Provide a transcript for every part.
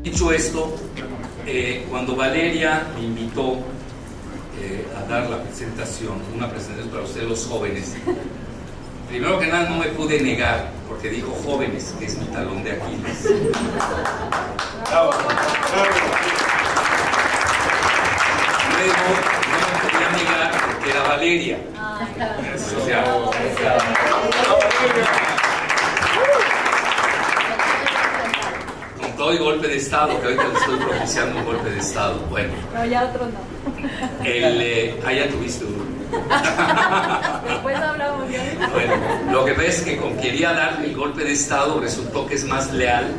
Dicho esto, cuando Valeria me invitó a dar la presentación, una presentación para ustedes los jóvenes, primero que nada no me pude negar, porque dijo jóvenes, que es mi talón de Aquiles. Bravo. Luego no me podía negar porque era Valeria. O sea, con todo y golpe de Estado, que ahorita le estoy propiciando un golpe de Estado. Bueno. No, ya otro no. Ya tuviste uno. Después hablamos ya. Bueno, lo que ves es que como quería darle el golpe de Estado, resultó que es más leal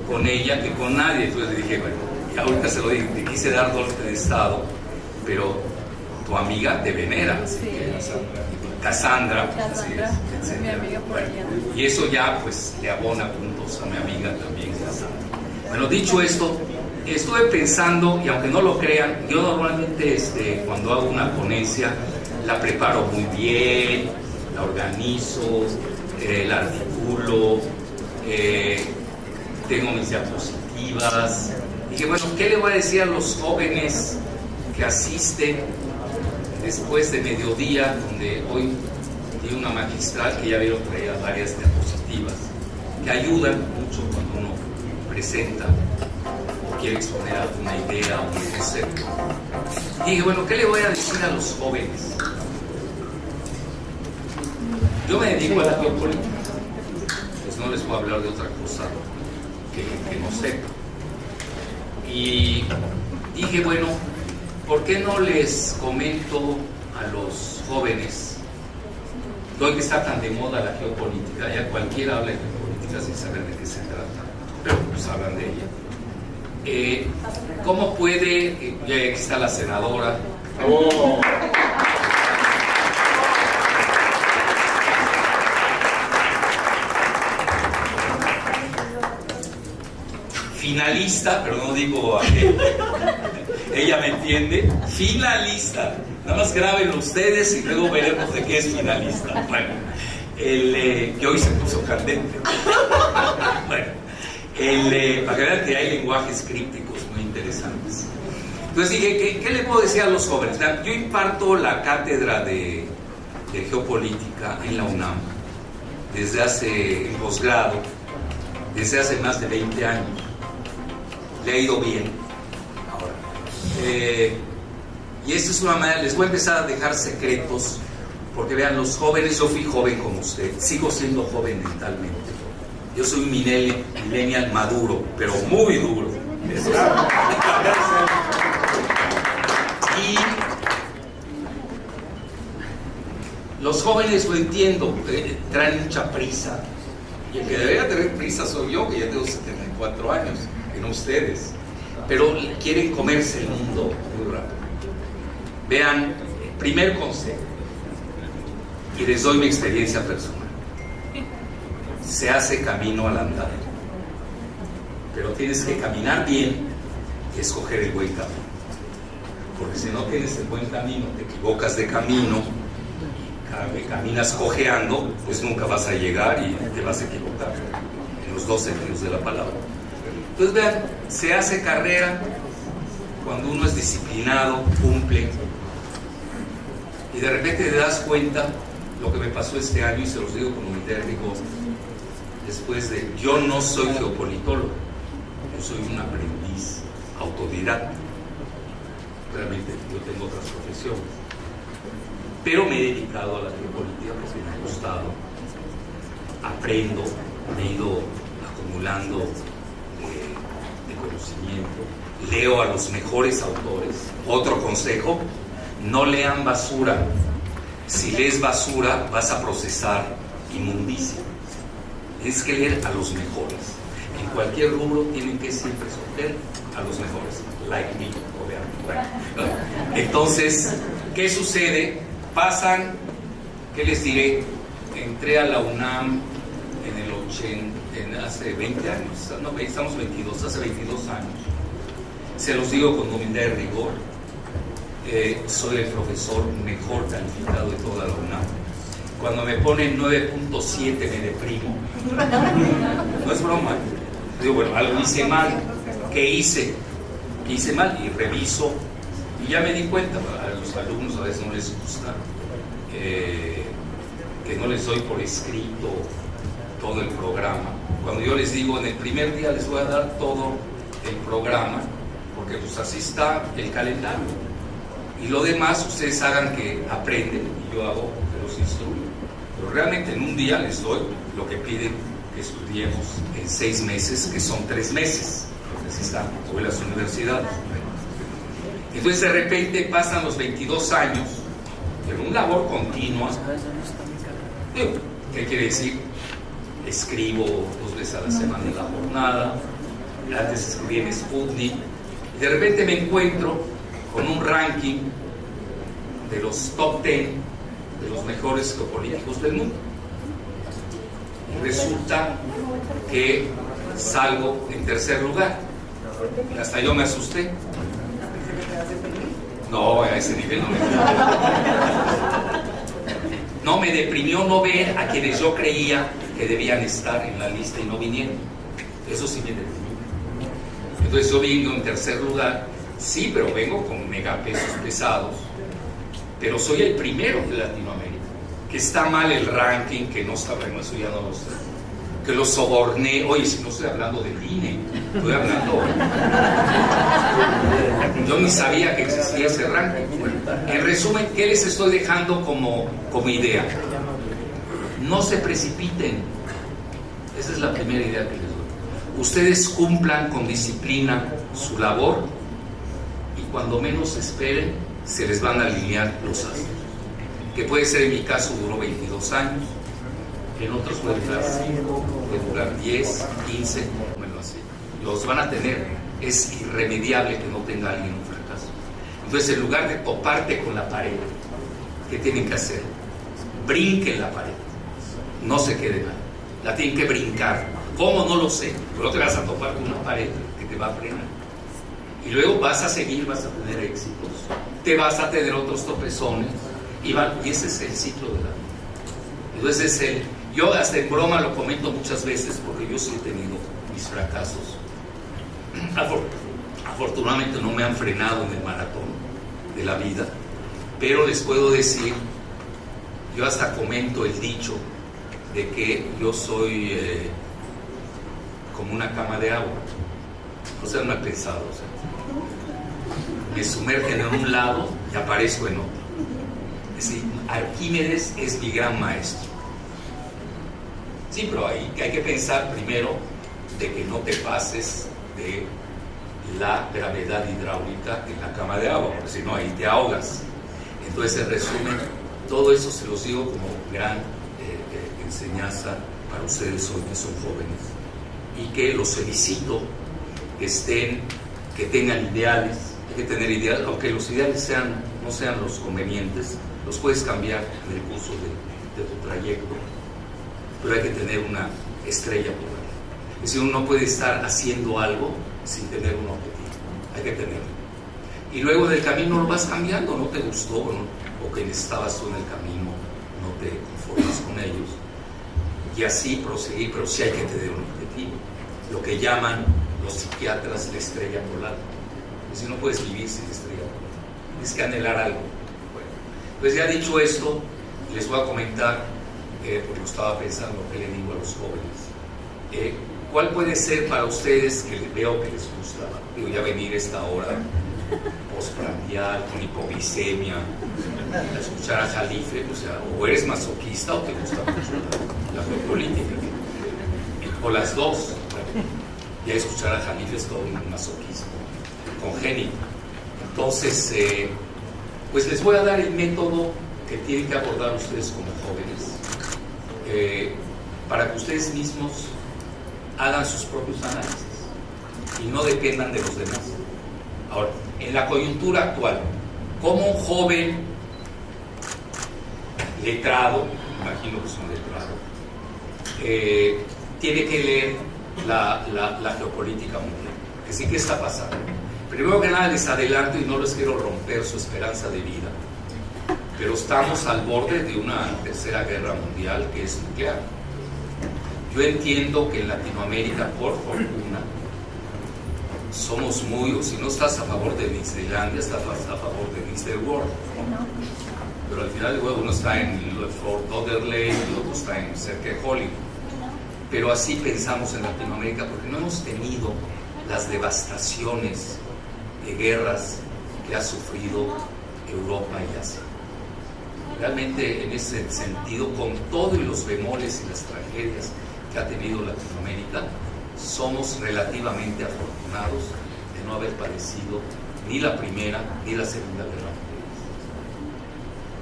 con ella que con nadie. Entonces le dije, bueno, y ahorita se lo dije, te quise dar golpe de Estado, pero tu amiga te venera, así Sí. que Cassandra, así es, es mi amiga por allá. y eso ya pues le abona puntos a mi amiga también, Cassandra. Bueno, dicho esto, estuve pensando, y aunque no lo crean, yo normalmente cuando hago una ponencia la preparo muy bien, la organizo, la articulo, tengo mis diapositivas. Dije, bueno, ¿qué le voy a decir a los jóvenes que asisten después de mediodía, donde hoy di una magistral que ya vieron traía varias diapositivas que ayudan mucho cuando uno presenta o quiere exponer alguna idea o un concepto? Y dije, bueno, ¿qué le voy a decir a los jóvenes? Yo me dedico a la geopolítica, pues no les puedo hablar de otra cosa que no sepa. Y dije, bueno, ¿por qué no les comento a los jóvenes que hoy que está tan de moda la geopolítica? Ya cualquiera habla de geopolítica sin saber de qué se trata, pero pues hablan de ella. ¿Cómo puede, ya aquí está la senadora, finalista, pero no digo a ella me entiende, finalista, nada más grábenlo ustedes y luego veremos de qué es finalista. Bueno, que hoy se puso candente. Bueno, para que vean que hay lenguajes crípticos muy interesantes. Entonces dije, ¿qué le puedo decir a los jóvenes? Yo imparto la cátedra de geopolítica en la UNAM desde hace posgrado, desde hace más de 20 años. Le ha ido bien ahora. Y esta es una manera, les voy a empezar a dejar secretos, porque vean, los jóvenes, yo fui joven como usted, sigo siendo joven mentalmente. Yo soy un millennial maduro, pero muy duro. Y los jóvenes, lo entiendo, traen mucha prisa. Y el que debería tener prisa soy yo, que ya tengo 74 años, que no ustedes. Pero quieren comerse el mundo muy rápido. Vean, primer consejo, y les doy mi experiencia personal. Se hace camino al andar. Pero tienes que caminar bien y escoger el buen camino. Porque si no tienes el buen camino, te equivocas de camino, cada vez caminas cojeando, pues nunca vas a llegar y te vas a equivocar, en los dos sentidos de la palabra. Entonces vean, se hace carrera cuando uno es disciplinado, cumple, y de repente te das cuenta lo que me pasó este año, y se los digo con humildad, digo, después de, yo no soy geopolitólogo, yo soy un aprendiz autodidacta, realmente yo tengo otras profesiones, pero me he dedicado a la geopolítica porque me ha gustado, aprendo, me he ido acumulando de conocimiento, leo a los mejores autores. Otro consejo, no lean basura. Si lees basura vas a procesar inmundicia. Tienes que leer a los mejores. En cualquier rubro tienen que siempre escoger a los mejores, like me, obviamente. Bueno, entonces, ¿qué sucede? Pasan, ¿qué les diré? Entré a la UNAM en el hace 20 años, no, estamos 22, hace 22 años. Se los digo con humildad y rigor, soy el profesor mejor calificado de toda la UNAM. Cuando me ponen 9.7 me deprimo. No es broma. Digo, bueno, algo hice mal. ¿Qué hice? ¿Qué hice mal? Y reviso. Y ya me di cuenta, a los alumnos a veces no les gusta que no les doy por escrito todo el programa. Cuando yo les digo, en el primer día les voy a dar todo el programa, porque pues así está el calendario. Y lo demás ustedes hagan que aprenden y yo hago que los instruyo. Pero realmente en un día les doy lo que piden que estudiemos en 6 meses, que son 3 meses, porque así están hoy las universidades. Entonces de repente pasan los 22 años en una labor continua. ¿Qué quiere decir? Escribo 2 veces a la semana en la jornada, antes escribí en Sputnik, y de repente me encuentro con un ranking de los top 10 de los mejores geopolíticos del mundo. Y resulta que salgo en tercer lugar. Y hasta yo me asusté. No, a ese nivel no me No me deprimió no ver a quienes yo creía que debían estar en la lista y no vinieron. Eso sí me deprimió. Entonces yo vengo en tercer lugar, sí, pero vengo con megapesos pesados, pero soy el primero de Latinoamérica. Que está mal el ranking, que no está bueno, eso ya no lo sé. Que lo soborné. Oye, si no estoy hablando del INE, estoy hablando. Yo ni sabía que existía ese ranking. En resumen, ¿qué les estoy dejando como idea? No se precipiten. Esa es la primera idea que les doy. Ustedes cumplan con disciplina su labor y cuando menos esperen, se les van a alinear los astros. Que puede ser, en mi caso, duró 22 años. En otros puede durar 5, puede durar 10, 15, bueno, así. Los van a tener. Es irremediable que no tenga alguien un fracaso. Entonces, en lugar de toparte con la pared, ¿qué tienen que hacer? Brinquen la pared. No se queden ahí. La tienen que brincar. ¿Cómo? No lo sé. Pero no te vas a topar con una pared que te va a frenar. Y luego vas a seguir, vas a tener éxitos. Te vas a tener otros tropezones. Y ese es el ciclo de la vida. Entonces, yo hasta en broma lo comento muchas veces porque yo sí he tenido mis fracasos. Afortunadamente no me han frenado en el maratón de la vida, pero les puedo decir, yo hasta comento el dicho de que yo soy como una cama de agua. O sea, no he pensado, o sea, me sumergen en un lado y aparezco en otro. Es decir, Arquímedes es mi gran maestro. Sí, pero hay que pensar primero de que no te pases de la gravedad hidráulica en la cama de agua, porque si no ahí te ahogas. Entonces, en resumen, todo eso se los digo como gran enseñanza para ustedes hoy que son jóvenes y que los felicito, que tengan ideales. Hay que tener ideales, aunque los ideales no sean los convenientes, los puedes cambiar en el curso de tu trayecto, pero hay que tener una estrella polar. Es decir, uno no puede estar haciendo algo sin tener un objetivo, hay que tenerlo. Y luego del camino lo vas cambiando, no te gustó, ¿no? O que estabas tú en el camino, no te conformas con ellos. Y así proseguir, pero sí hay que tener un objetivo. Lo que llaman los psiquiatras la estrella polar. Es decir, no puedes vivir sin estrella polar. Tienes que anhelar algo. Bueno, pues ya dicho esto, les voy a comentar, porque estaba pensando qué le digo a los jóvenes. ¿Cuál puede ser para ustedes, que veo que les gusta, digo, ya venir esta hora postprandial, con hipoglicemia, a escuchar a Jalife? O sea, o eres masoquista o te gusta mucho la geopolítica, o las dos. Bueno, ya escuchar a Jalife es todo un masoquismo congénito. Entonces, pues les voy a dar el método que tienen que abordar ustedes como jóvenes, para que ustedes mismos hagan sus propios análisis y no dependan de los demás. Ahora, en la coyuntura actual, como un joven letrado, imagino que es un letrado, tiene que leer la geopolítica mundial. Que sí, ¿qué está pasando? Primero que nada les adelanto y no les quiero romper su esperanza de vida, pero estamos al borde de una tercera guerra mundial que es nuclear. Yo entiendo que en Latinoamérica, por fortuna, somos muy, o si no estás a favor de Disneylandia, estás a favor de Disney World. Pero al final uno está en Fort Lauderdale y otro está en cerca de Hollywood. Pero así pensamos en Latinoamérica porque no hemos tenido las devastaciones de guerras que ha sufrido Europa y Asia. Realmente en ese sentido, con todo y los bemoles y las tragedias que ha tenido Latinoamérica, somos relativamente afortunados de no haber padecido ni la Primera ni la Segunda Guerra Mundial.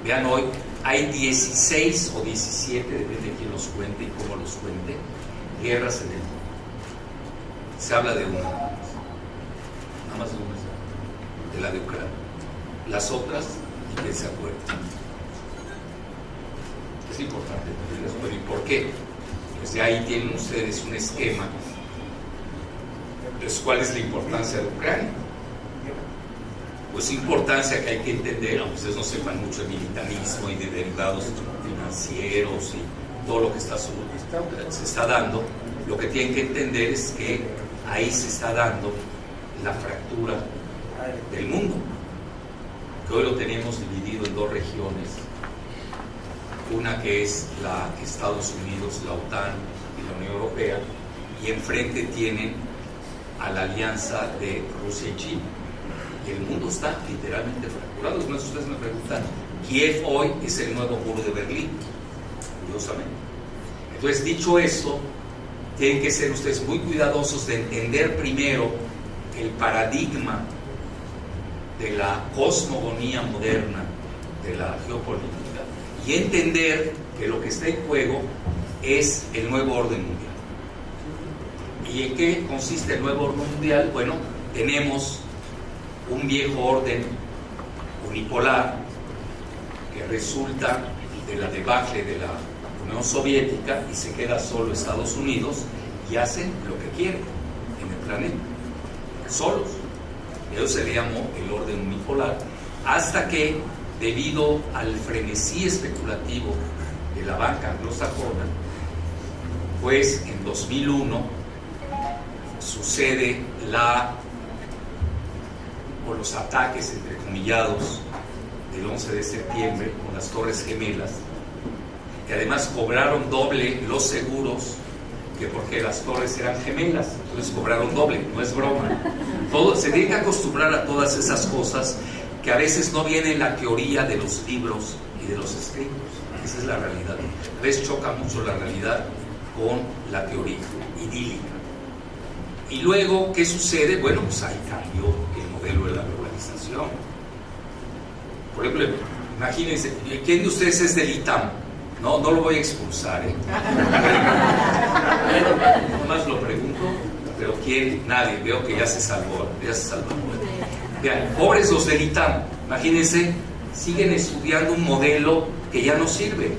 Vean, hoy hay 16 o 17, depende de quién los cuente y cómo los cuente, guerras en el mundo. Se habla de una, nada más de una, de la de Ucrania. Las otras, y que se acuerden. Es importante tenerlo. ¿Y por qué? Pues de ahí tienen ustedes un esquema de cuál es la importancia de Ucrania. Pues importancia que hay que entender, aunque ustedes no sepan mucho de militarismo y de derivados financieros y todo lo que se está dando, lo que tienen que entender es que ahí se está dando la fractura del mundo, que hoy lo tenemos dividido en dos regiones, una que es la Estados Unidos, la OTAN y la Unión Europea, y enfrente tienen a la alianza de Rusia y China. Y el mundo está literalmente fracturado. Ustedes me preguntan, Kiev hoy es el nuevo muro de Berlín, curiosamente. Entonces, dicho esto, tienen que ser ustedes muy cuidadosos de entender primero el paradigma de la cosmogonía moderna de la geopolítica y entender que lo que está en juego es el nuevo orden mundial. ¿Y en qué consiste el nuevo orden mundial? Bueno, tenemos un viejo orden unipolar que resulta de la debacle de la Unión Soviética y se queda solo Estados Unidos y hacen lo que quieren en el planeta, solos. Eso se le llamó el orden unipolar, hasta que, debido al frenesí especulativo de la banca anglosajona, pues en 2001 sucede los ataques entrecomillados del 11 de septiembre con las Torres Gemelas, que además cobraron doble los seguros, que porque las torres eran gemelas, entonces cobraron doble, no es broma. Se tiene que acostumbrar a todas esas cosas que a veces no viene en la teoría de los libros y de los escritos. Esa es la realidad. A veces choca mucho la realidad con la teoría idílica. Y luego, ¿qué sucede? Bueno, pues ahí cambió el modelo de la globalización. Por ejemplo, imagínense, ¿quién de ustedes es del ITAM? No lo voy a expulsar, nomás lo pregunto, pero ¿quién? Nadie. Veo que ya se salvó. Vean, pobres los del ITAM, imagínense, siguen estudiando un modelo que ya no sirve.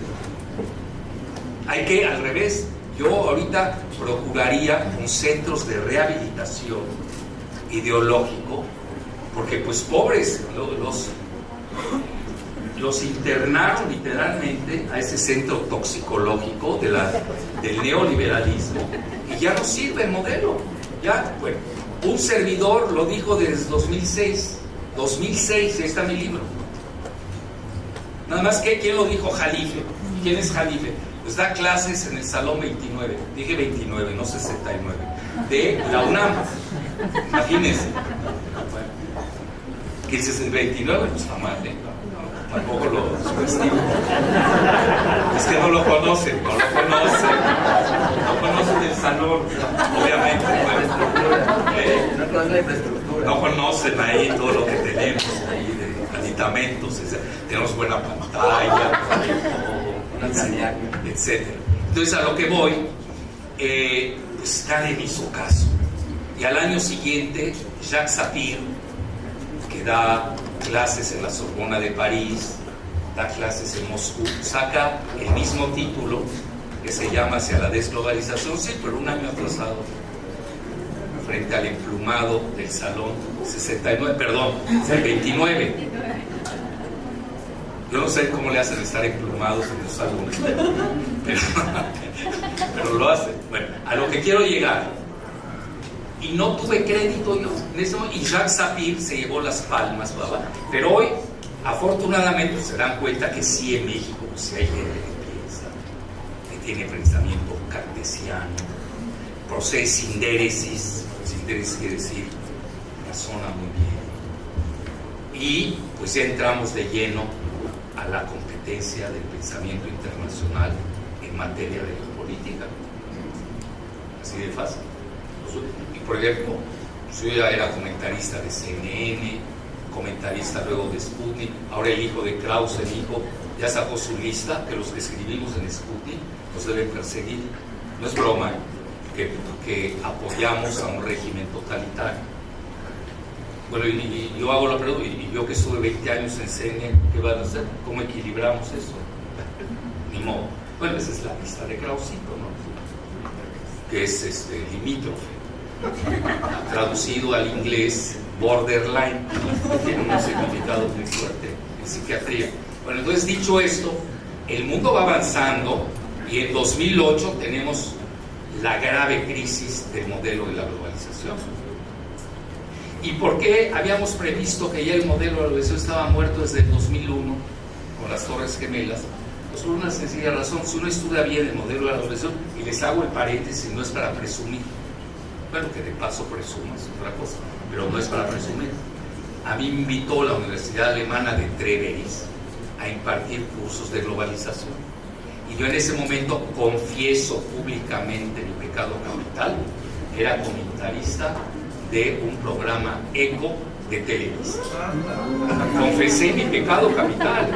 Hay que, al revés, yo ahorita procuraría un centros de rehabilitación ideológico, porque pues pobres, los internaron literalmente a ese centro toxicológico del neoliberalismo y ya no sirve el modelo. Ya, bueno, un servidor lo dijo desde 2006, ahí está mi libro. Nada más que, ¿quién lo dijo? Jalife. ¿Quién es Jalife? Pues da clases en el Salón 29, dije 29, no 69, de la UNAM. Imagínense. Bueno, ¿qué dices el 29? Pues está mal, tampoco lo subestimo. Es que no lo conocen el salón, obviamente. No conocen ahí todo lo que tenemos ahí de aditamentos, tenemos buena pantalla, etcétera. Entonces, a lo que voy, pues nadie me hizo caso. Y al año siguiente, Jacques Sapir, que da clases en la Sorbona de París, da clases en Moscú, saca el mismo título que se llama Hacia la desglobalización, sí, pero un año atrasado, frente al emplumado del Salón 69, perdón, el 29. Yo no sé cómo le hacen estar emplumados en los salones, pero lo hacen. Bueno, a lo que quiero llegar, y no tuve crédito yo en ese momento, y Jacques Sapir se llevó las palmas, ¿verdad? Pero hoy, afortunadamente, se dan cuenta que sí, en México, sí hay gente que piensa, que tiene pensamiento cartesiano, procede sindéresis quiere decir razona muy bien, y pues ya entramos de lleno a la competencia del pensamiento internacional en materia de política, así de fácil. Y por ejemplo, yo ya era comentarista de CNN, comentarista luego de Sputnik, ahora el hijo de Krause, el hijo, ya sacó su lista, que los que escribimos en Sputnik nos deben perseguir. No es broma, que apoyamos a un régimen totalitario. Bueno, y yo hago la pregunta, y yo que estuve 20 años en CNN, ¿qué van a hacer? ¿Cómo equilibramos eso? Ni modo. Bueno, esa es la lista de Krausito, ¿no? Que es limítrofe, traducido al inglés borderline, que tiene un significado muy fuerte en psiquiatría. Bueno, entonces, dicho esto, el mundo va avanzando y en 2008 tenemos la grave crisis del modelo de la globalización. ¿Y por qué habíamos previsto que ya el modelo de la globalización estaba muerto desde el 2001 con las Torres Gemelas? Pues por una sencilla razón. Si uno estudia bien el modelo de la globalización, y les hago el paréntesis, no es para presumir, bueno, que de paso presumas, es otra cosa, pero no es para presumir. A mí me invitó la Universidad Alemana de Treveris a impartir cursos de globalización, y yo en ese momento confieso públicamente mi pecado capital. Era comentarista de un programa ECO de Televisa. Confesé mi pecado capital.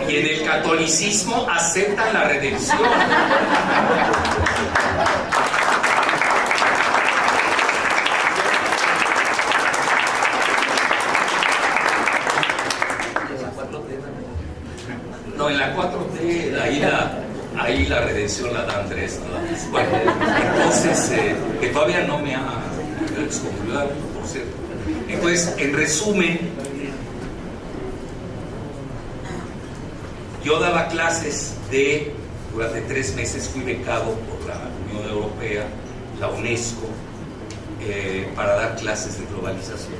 Y en el catolicismo aceptan la redención. No, en la 4T, ahí la redención la da Andrés, ¿no? Bueno, entonces, que todavía no me ha excomulgado, por cierto. Entonces, en resumen, yo daba clases durante 3 meses fui becado por la Unión Europea, la UNESCO, para dar clases de globalización.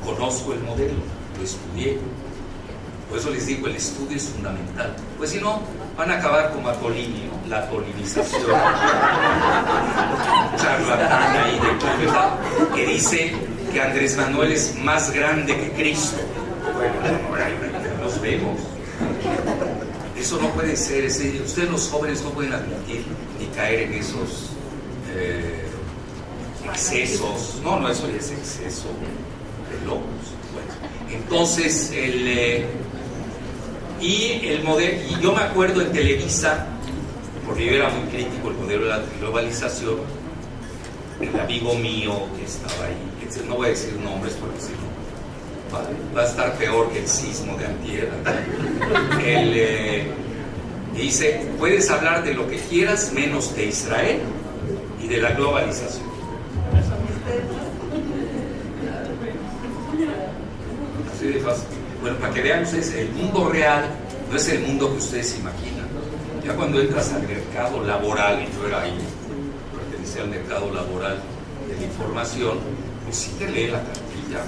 Conozco el modelo, lo estudié. Por eso les digo, el estudio es fundamental. Pues si no, van a acabar como a Tolini, ¿no? La tolinización. Charlatán ahí de Cúcuta, que dice que Andrés Manuel es más grande que Cristo. Bueno, ahora nos vemos. Eso no puede ser. Ustedes los jóvenes no pueden admitir ni caer en esos excesos. No, eso ya es exceso de locos. Bueno, entonces el modelo, y yo me acuerdo en Televisa, porque yo era muy crítico del modelo de la globalización, el amigo mío que estaba ahí, no voy a decir nombres porque si no va a estar peor que el sismo de antier. Él dice, puedes hablar de lo que quieras menos de Israel y de la globalización. Así de fácil. Bueno, para que vean ustedes, el mundo real no es el mundo que ustedes imaginan. Ya cuando entras al mercado laboral, y yo era ahí, pertenecía al mercado laboral de la información, pues sí te lee la cartilla.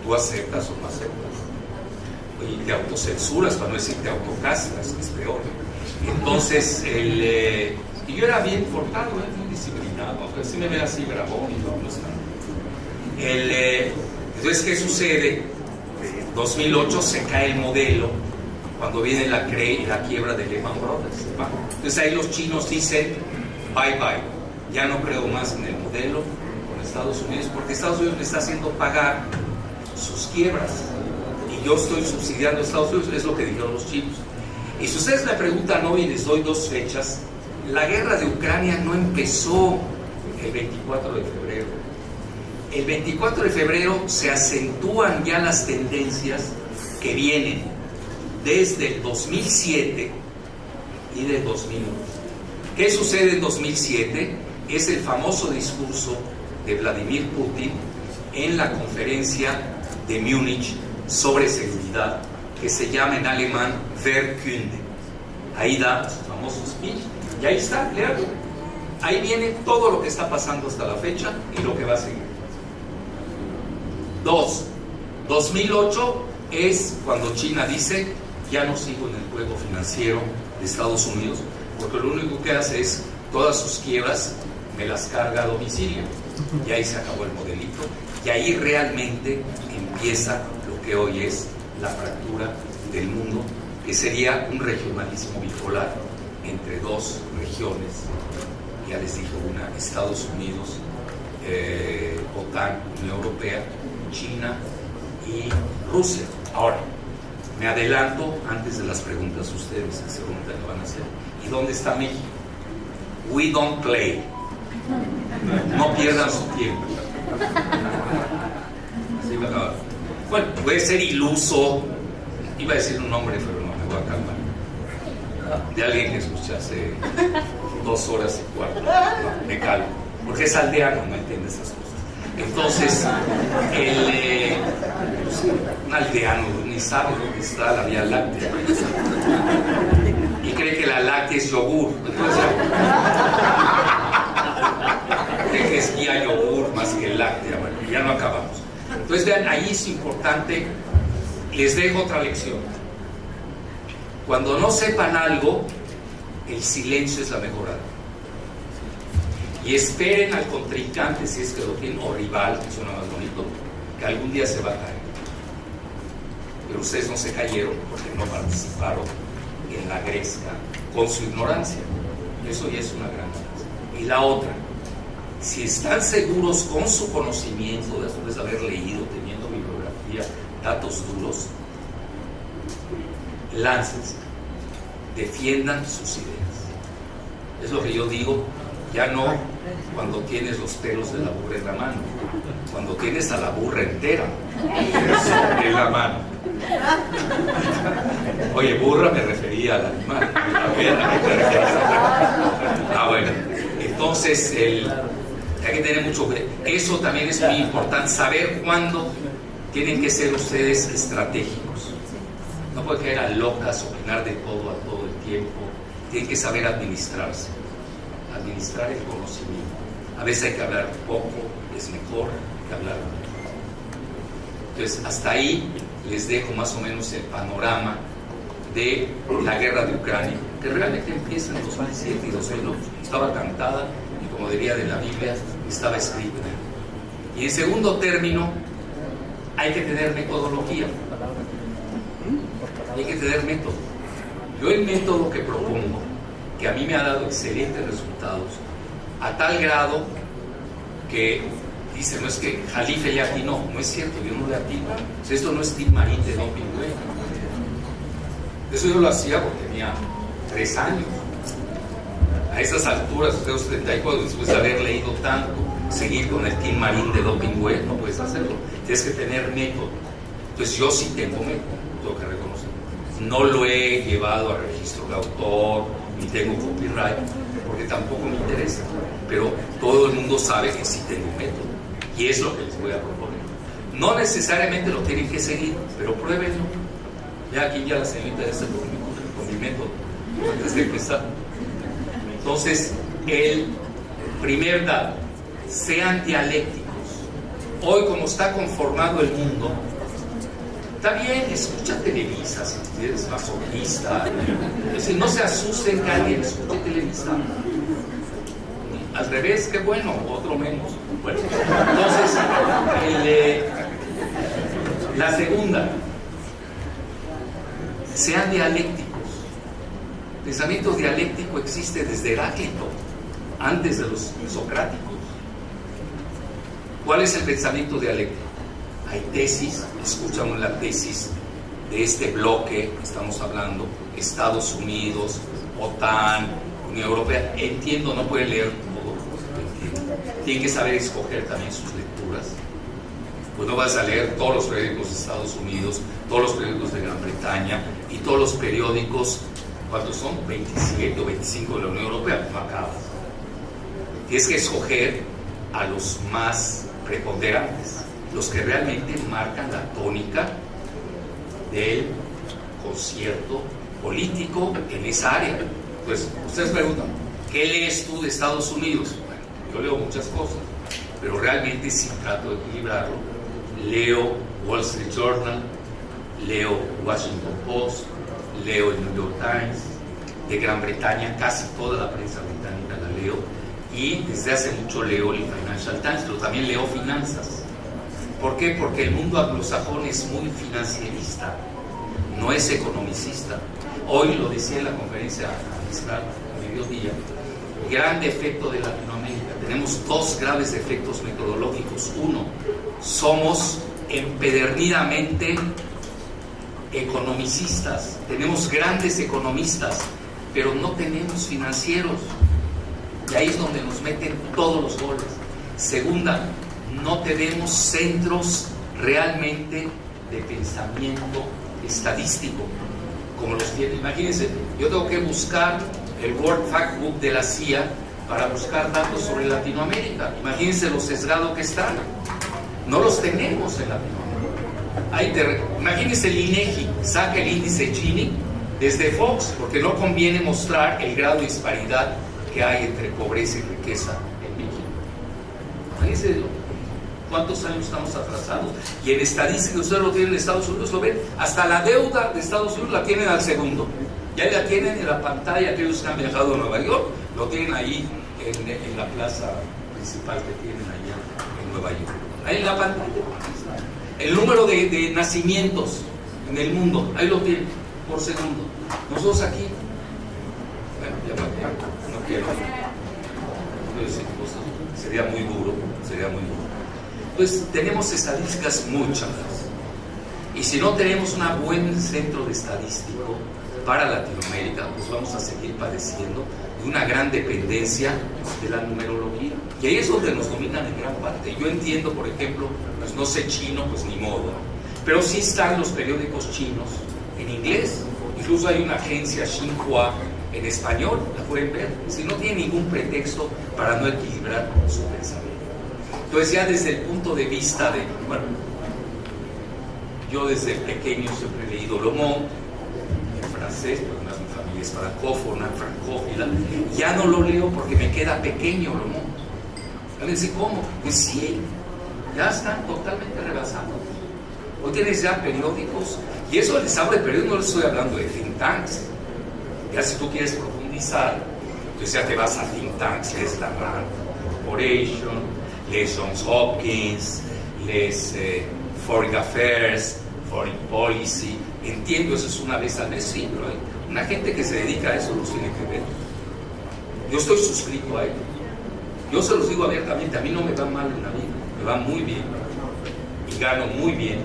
Tú aceptas o no aceptas. Y te autocensuras, para no decir te autocastras, que es peor. Entonces, y yo era bien portado, muy disciplinado, aunque sí me ve así bravón y no está. Entonces, ¿qué sucede? En 2008 se cae el modelo cuando viene la quiebra de Lehman Brothers. Entonces ahí los chinos dicen bye bye, ya no creo más en el modelo con Estados Unidos, porque Estados Unidos me está haciendo pagar sus quiebras y yo estoy subsidiando a Estados Unidos, es lo que dijeron los chinos. Y si ustedes me preguntan hoy, y les doy 2 fechas, la guerra de Ucrania no empezó el 24 de febrero. El 24 de febrero se acentúan ya las tendencias que vienen desde el 2007, y de 2001. ¿Qué sucede en 2007? Es el famoso discurso de Vladimir Putin en la conferencia de Múnich sobre seguridad, que se llama en alemán Wehrkunde. Ahí da su famoso speech, y ahí está, léalo. Ahí viene todo lo que está pasando hasta la fecha y lo que va a seguir. 2008 es cuando China dice: ya no sigo en el juego financiero de Estados Unidos, porque lo único que hace es todas sus quiebras me las carga a domicilio. Y ahí se acabó el modelito, y ahí realmente empieza lo que hoy es la fractura del mundo, que sería un regionalismo bipolar entre dos regiones. Ya les dije una: Estados Unidos, OTAN, Unión Europea, China y Rusia. Ahora, me adelanto antes de las preguntas ustedes que se preguntan que van a hacer. ¿Y dónde está México? We don't play. No pierdan su tiempo. Así va a acabar. Bueno, puede ser iluso. Iba a decir un nombre, pero no, me voy a calmar. De alguien que escuché hace 2 horas y cuarto. No, me calmo. Porque es aldeano, no entiende esas cosas. Entonces, un aldeano ni sabe dónde está la Vía Láctea. Y cree que la láctea es yogur. Entonces, cree que es guía yogur más que láctea. Bueno, ya no acabamos. Entonces, vean, ahí es importante. Les dejo otra lección. Cuando no sepan algo, el silencio es la mejor arma. Y esperen al contrincante, si es que lo tienen, o rival, que suena más bonito, que algún día se va a caer. Pero ustedes no se cayeron porque no participaron en la gresca con su ignorancia. Eso ya es una gran ganancia. Y la otra, si están seguros con su conocimiento, después de haber leído, teniendo bibliografía, datos duros, láncense, defiendan sus ideas. Es lo que yo digo. Ya no cuando tienes los pelos de la burra en la mano, cuando tienes a la burra entera en la mano. Oye, burra me refería al animal. Bueno, entonces hay que tener mucho cuidado. Eso también es muy importante, saber cuándo tienen que ser ustedes estratégicos. No puede caer a locas, opinar de todo a todo el tiempo. Tienen que saber administrarse. Administrar el conocimiento. A veces hay que hablar poco, es mejor que hablar mucho. Entonces, hasta ahí les dejo más o menos el panorama de la guerra de Ucrania, que realmente empieza en 2007 y 2008. Estaba cantada y, como diría de la Biblia, estaba escrita. Y en segundo término, hay que tener metodología. Hay que tener método. Yo el método que propongo, que a mí me ha dado excelentes resultados, a tal grado que dice, no es que Jalife le atinó, no es cierto, yo no le atino. Esto no es Tim Marín de doping, güey. Eso yo lo hacía porque tenía 3 años. A esas alturas, usted 34, después de haber leído tanto, seguir con el Tim Marín de doping, güey, no puedes hacerlo. Tienes que tener método. Entonces yo sí tengo método, tengo que reconocer. No lo he llevado a registro de autor, ni tengo copyright, porque tampoco me interesa, pero todo el mundo sabe que sí tengo método, y es lo que les voy a proponer. No necesariamente lo tienen que seguir, pero pruébenlo. Ya aquí ya la señorita ya está con mi método, antes de empezar. Entonces, el primer dato, sean dialécticos. Hoy, como está conformado el mundo, está bien, escucha Televisa si eres masoquista. Es decir, no se asusten que alguien escuche Televisa. Al revés, qué bueno, otro menos. Bueno, entonces, la segunda, sean dialécticos. El pensamiento dialéctico existe desde Heráclito, antes de los socráticos. ¿Cuál es el pensamiento dialéctico? Hay tesis, escuchamos la tesis de este bloque que estamos hablando, Estados Unidos, OTAN, Unión Europea. Entiendo, no puede leer todo, entiendo. Tiene que saber escoger también sus lecturas. Pues no vas a leer todos los periódicos de Estados Unidos, todos los periódicos de Gran Bretaña y todos los periódicos ¿cuántos son? 27 o 25 de la Unión Europea, no acabas. Tienes que escoger a los más preponderantes, los que realmente marcan la tónica del concierto político en esa área. Pues ustedes preguntan, ¿qué lees tú de Estados Unidos? Bueno, yo leo muchas cosas, pero realmente sí trato de equilibrarlo. Leo Wall Street Journal, leo Washington Post, leo el New York Times. De Gran Bretaña, casi toda la prensa británica la leo, y desde hace mucho leo el Financial Times, pero también leo finanzas. ¿Por qué? Porque el mundo anglosajón es muy financierista, no es economicista. Hoy lo decía en la conferencia magistral a mediodía, el gran defecto de Latinoamérica, tenemos dos graves defectos metodológicos. Uno, somos empedernidamente economicistas, tenemos grandes economistas, pero no tenemos financieros, y ahí es donde nos meten todos los goles. Segunda, no tenemos centros realmente de pensamiento estadístico como los tienen. Imagínense, yo tengo que buscar el World Factbook de la CIA para buscar datos sobre Latinoamérica. Imagínense lo sesgado que están. No los tenemos en Latinoamérica. Imagínense el INEGI saca el índice Gini desde Fox, porque no conviene mostrar el grado de disparidad que hay entre pobreza y riqueza en México. Imagínense cuántos años estamos atrasados. Y en estadística, ustedes lo tienen en Estados Unidos, lo ven, hasta la deuda de Estados Unidos la tienen al segundo. Ya la tienen en la pantalla, aquellos que han viajado a Nueva York, lo tienen ahí en la plaza principal que tienen allá en Nueva York. Ahí en la pantalla. El número de nacimientos en el mundo, ahí lo tienen, por segundo. Nosotros aquí, bueno, ya no quiero decir cosas, sería muy duro. Pues tenemos estadísticas muchas, y si no tenemos un buen centro de estadístico para Latinoamérica, pues vamos a seguir padeciendo de una gran dependencia de la numerología, y ahí es donde nos dominan en gran parte. Yo entiendo, por ejemplo, pues no sé chino, pues ni modo, pero sí están los periódicos chinos en inglés, incluso hay una agencia Xinhua en español, la pueden ver, si no tiene ningún pretexto para no equilibrar su pensamiento. Entonces ya desde el punto de vista de, bueno, yo desde pequeño siempre he leído Le Monde, en francés, porque además mi familia es francófona, francófila, ya no lo leo porque me queda pequeño Le Monde. ¿Alguien dice cómo? Pues sí, ya están totalmente rebasados. Hoy tienes ya periódicos, y eso les hablo de periódicos, no les estoy hablando de think tanks. Ya si tú quieres profundizar, entonces ya te vas a think tanks, lees la Rand Corporation, lees Johns Hopkins, lees Foreign Affairs, Foreign Policy. Entiendo, eso es una vez al mes, sí, pero hay una gente que se dedica a eso, los tiene que ver. Yo estoy suscrito a ello. Yo se los digo abiertamente, a mí no me va mal en la vida, me va muy bien, y gano muy bien,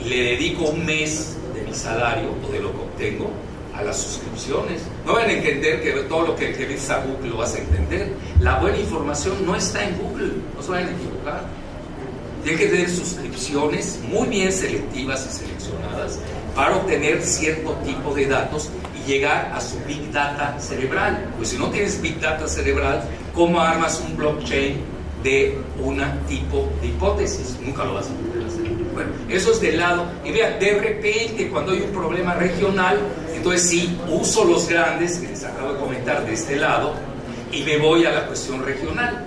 y le dedico un mes de mi salario, o de lo que obtengo, a las suscripciones. No van a entender que todo lo que ves a Google lo vas a entender. La buena información no está en Google, no se vayan a equivocar. Tienen que tener suscripciones muy bien selectivas y seleccionadas para obtener cierto tipo de datos y llegar a su Big Data cerebral. Pues si no tienes Big Data cerebral, ¿cómo armas un blockchain de un tipo de hipótesis? Nunca lo vas a poder hacer. Bueno, eso es del lado. Y vean, de repente cuando hay un problema regional, entonces sí, uso los grandes que les acabo de comentar de este lado y me voy a la cuestión regional.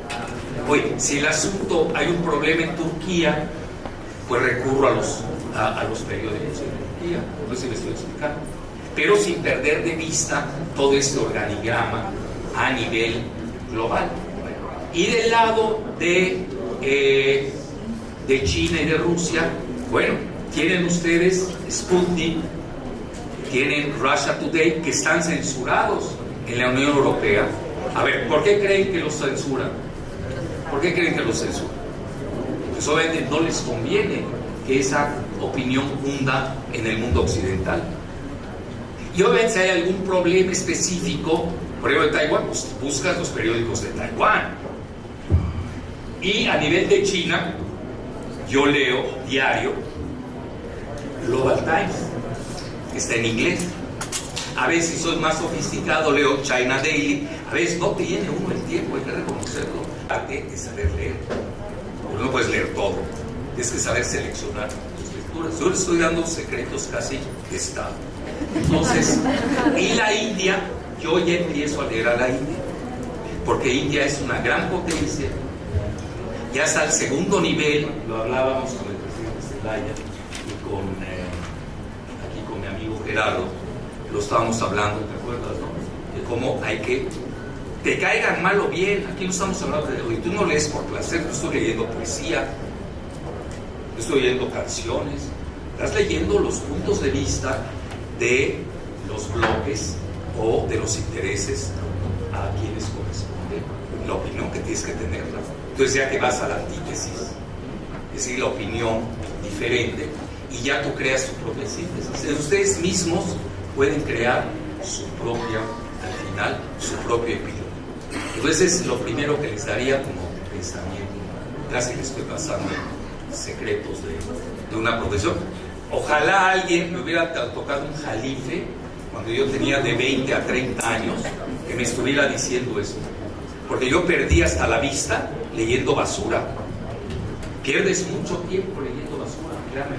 Oye, si el asunto, hay un problema en Turquía, pues recurro a los periódicos de Turquía. No sé si me estoy explicando, pero sin perder de vista todo este organigrama a nivel global. Y del lado de China y de Rusia, bueno, tienen ustedes Sputnik, tienen Russia Today, que están censurados en la Unión Europea. A ver, ¿por qué creen que los censuran? ¿Por qué creen que los censuran? Pues obviamente no les conviene que esa opinión hunda en el mundo occidental. Y obviamente si hay algún problema específico, por ejemplo de Taiwán, pues buscas los periódicos de Taiwán. Y a nivel de China, yo leo diario Global Times, que está en inglés. A veces soy más sofisticado, leo China Daily. A veces no tiene uno el tiempo, hay que reconocerlo. Parte de saber leer. Pero no puedes leer todo. Tienes que saber seleccionar tus lecturas. Yo les estoy dando secretos casi de Estado. Entonces, y la India, yo ya empiezo a leer a la India. Porque India es una gran potencia. Ya está al segundo nivel, lo hablábamos con el presidente Zelaya y aquí con mi amigo Gerardo, lo estábamos hablando, ¿te acuerdas, no? De cómo hay que, te caigan mal o bien, aquí no estamos hablando de, oye, tú no lees por placer, yo estoy leyendo poesía, yo estoy leyendo canciones, estás leyendo los puntos de vista de los bloques o de los intereses a quienes corresponde la opinión que tienes que tenerla. Entonces ya que vas a la antítesis, es decir, la opinión diferente, y ya tú creas tu propia síntesis. Ustedes mismos pueden crear su propia, al final, su propio epílogo. Entonces es lo primero que les daría como pensamiento. Casi les estoy pasando secretos de una profesión. Ojalá alguien me hubiera tocado un jalife cuando yo tenía de 20 a 30 años que me estuviera diciendo eso. Porque yo perdí hasta la vista leyendo basura. Pierdes mucho tiempo leyendo basura, créanme.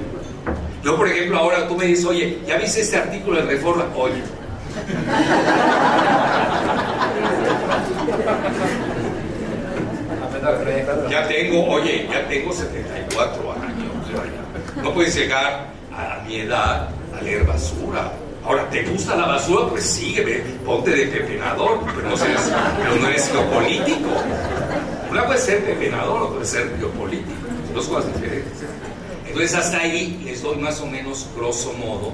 Yo, por ejemplo, ahora tú me dices, oye, ¿ya viste este artículo de Reforma? Oye. Ya tengo 74 años. No puedes llegar a mi edad a leer basura. Ahora, ¿te gusta la basura? Pues sígueme, ponte de pepenador, pero no eres geopolítico. Una puede ser pepenador, otra puede ser geopolítico, son dos cosas diferentes. Entonces, hasta ahí les doy más o menos, grosso modo,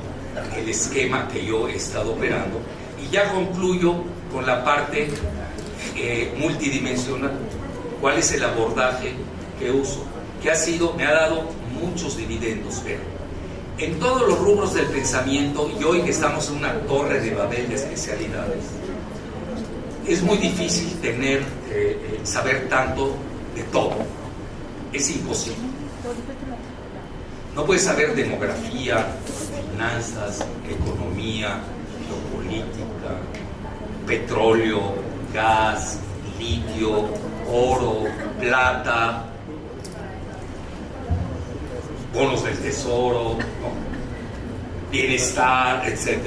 el esquema que yo he estado operando, y ya concluyo con la parte multidimensional. ¿Cuál es el abordaje que uso? Que me ha dado muchos dividendos, pero en todos los rubros del pensamiento, y hoy que estamos en una torre de Babel de especialidades, es muy difícil saber tanto de todo. Es imposible. No puedes saber demografía, finanzas, economía, geopolítica, petróleo, gas, litio, oro, plata, bonos del tesoro, ¿no? Bienestar, etc.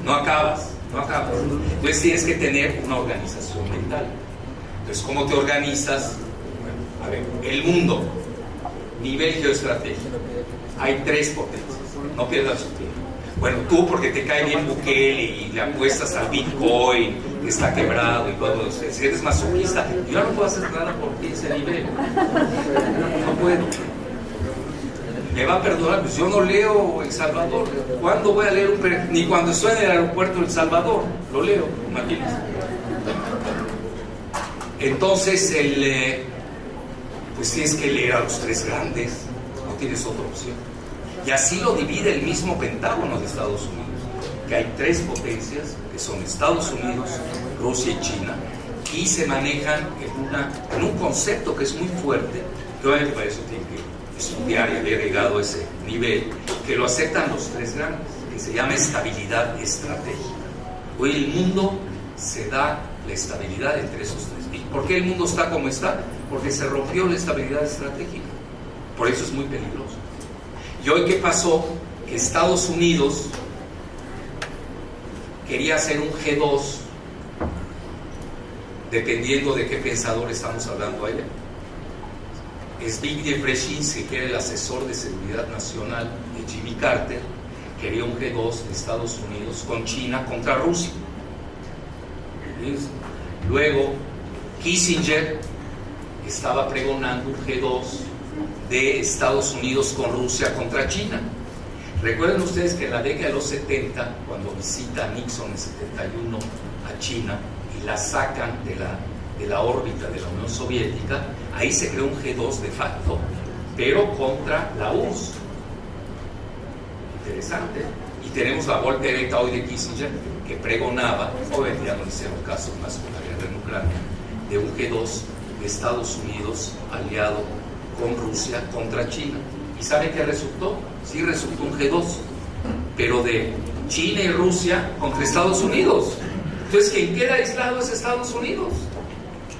No acabas. Entonces tienes que tener una organización mental. Entonces, ¿cómo te organizas? Bueno, a ver, el mundo, nivel geoestratégico. Hay 3 potencias, no pierdas su tiempo. Bueno, tú porque te cae bien Bukele y le apuestas al Bitcoin, que está quebrado y todo eso, si eres masoquista, yo no puedo hacer nada por ti ese nivel. No puedo. Me va a perdonar, pues yo no leo El Salvador. ¿Cuándo voy a leer un periódico? Ni cuando estoy en el aeropuerto de El Salvador, lo leo, imagínense. Entonces, pues tienes que leer a los 3 grandes, no tienes otra opción. Y así lo divide el mismo Pentágono de Estados Unidos, que hay 3 potencias, que son Estados Unidos, Rusia y China, y se manejan en un concepto que es muy fuerte, que obviamente para eso tienen que estudiar y haber llegado a ese nivel, que lo aceptan los 3 grandes, que se llama estabilidad estratégica. Hoy el mundo se da la estabilidad entre esos 3. ¿Y por qué el mundo está como está? Porque se rompió la estabilidad estratégica. Por eso es muy peligroso. ¿Y hoy qué pasó? Que Estados Unidos quería hacer un G2, dependiendo de qué pensador estamos hablando allá. Zbigniew Brzezinski, que era el asesor de seguridad nacional de Jimmy Carter, quería un G2 de Estados Unidos con China contra Rusia. Luego Kissinger estaba pregonando un G2 de Estados Unidos con Rusia contra China. Recuerden ustedes que en la década de los 70, cuando visita Nixon en 71 a China y la sacan de la órbita de la Unión Soviética, ahí se creó un G2 de facto, pero contra la URSS. Interesante. Y tenemos la voltereta hoy de Kissinger, que pregonaba, obviamente ya no le hicieron caso más con la guerra en Ucrania, de un G2 de Estados Unidos aliado con Rusia contra China. ¿Y sabe qué resultó? Sí resultó un G2, pero de China y Rusia contra Estados Unidos. Entonces, quien queda aislado es Estados Unidos.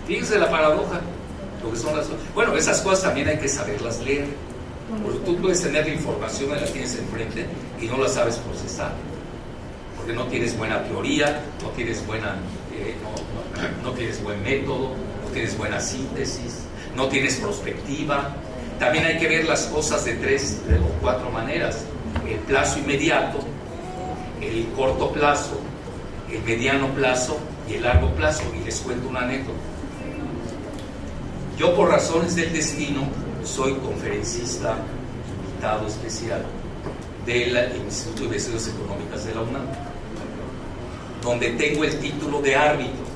Fíjense la paradoja. Lo que son bueno, esas cosas también hay que saberlas leer. Porque tú puedes tener la información, la tienes enfrente y no la sabes procesar. Porque no tienes buena teoría, no tienes no tienes buen método, no tienes buena síntesis, no tienes perspectiva. También hay que ver las cosas de 3 o 4 maneras: el plazo inmediato, el corto plazo, el mediano plazo y el largo plazo. Y les cuento una anécdota. Yo, por razones del destino, soy conferencista invitado especial del Instituto de Investigaciones Económicas de la UNAM, donde tengo el título de árbitro.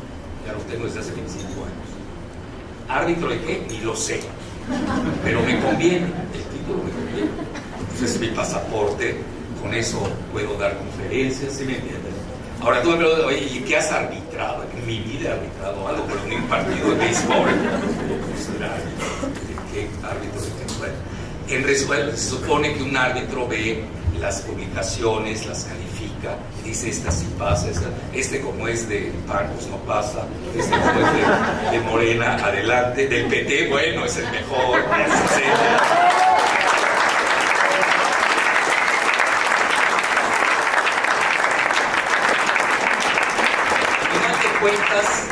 Ya lo tengo desde hace 25 años. ¿Árbitro de qué? Ni lo sé, pero me conviene, el título me conviene. Entonces mi pasaporte, con eso puedo dar conferencias, ¿sí me entiendes? Ahora tú me preguntas, oye, ¿y qué has arbitrado? En mi vida he arbitrado algo, pero ni un partido de béisbol. ¿Qué árbitro de qué? Bueno, en resumen, se supone que un árbitro ve las publicaciones, las califica, dice: esta sí pasa, este como es de PAN, pues no pasa, este como es de Morena, adelante, del PT, bueno, es el mejor, etc. Cuentas,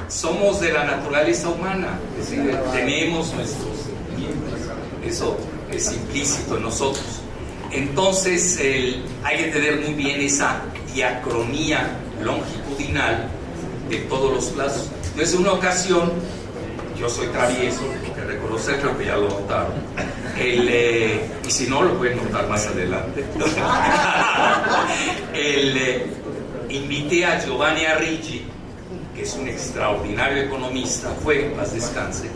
somos de la naturaleza humana, es decir, tenemos nuestros sentimientos, eso es implícito en nosotros. Entonces hay que tener muy bien esa diacronía longitudinal de todos los plazos. Entonces, en una ocasión, yo soy travieso, tengo que reconocer, creo que ya lo notaron, y si no, lo pueden notar más adelante. Invité a Giovanni Arrighi, que es un extraordinario economista, fue, paz descanse,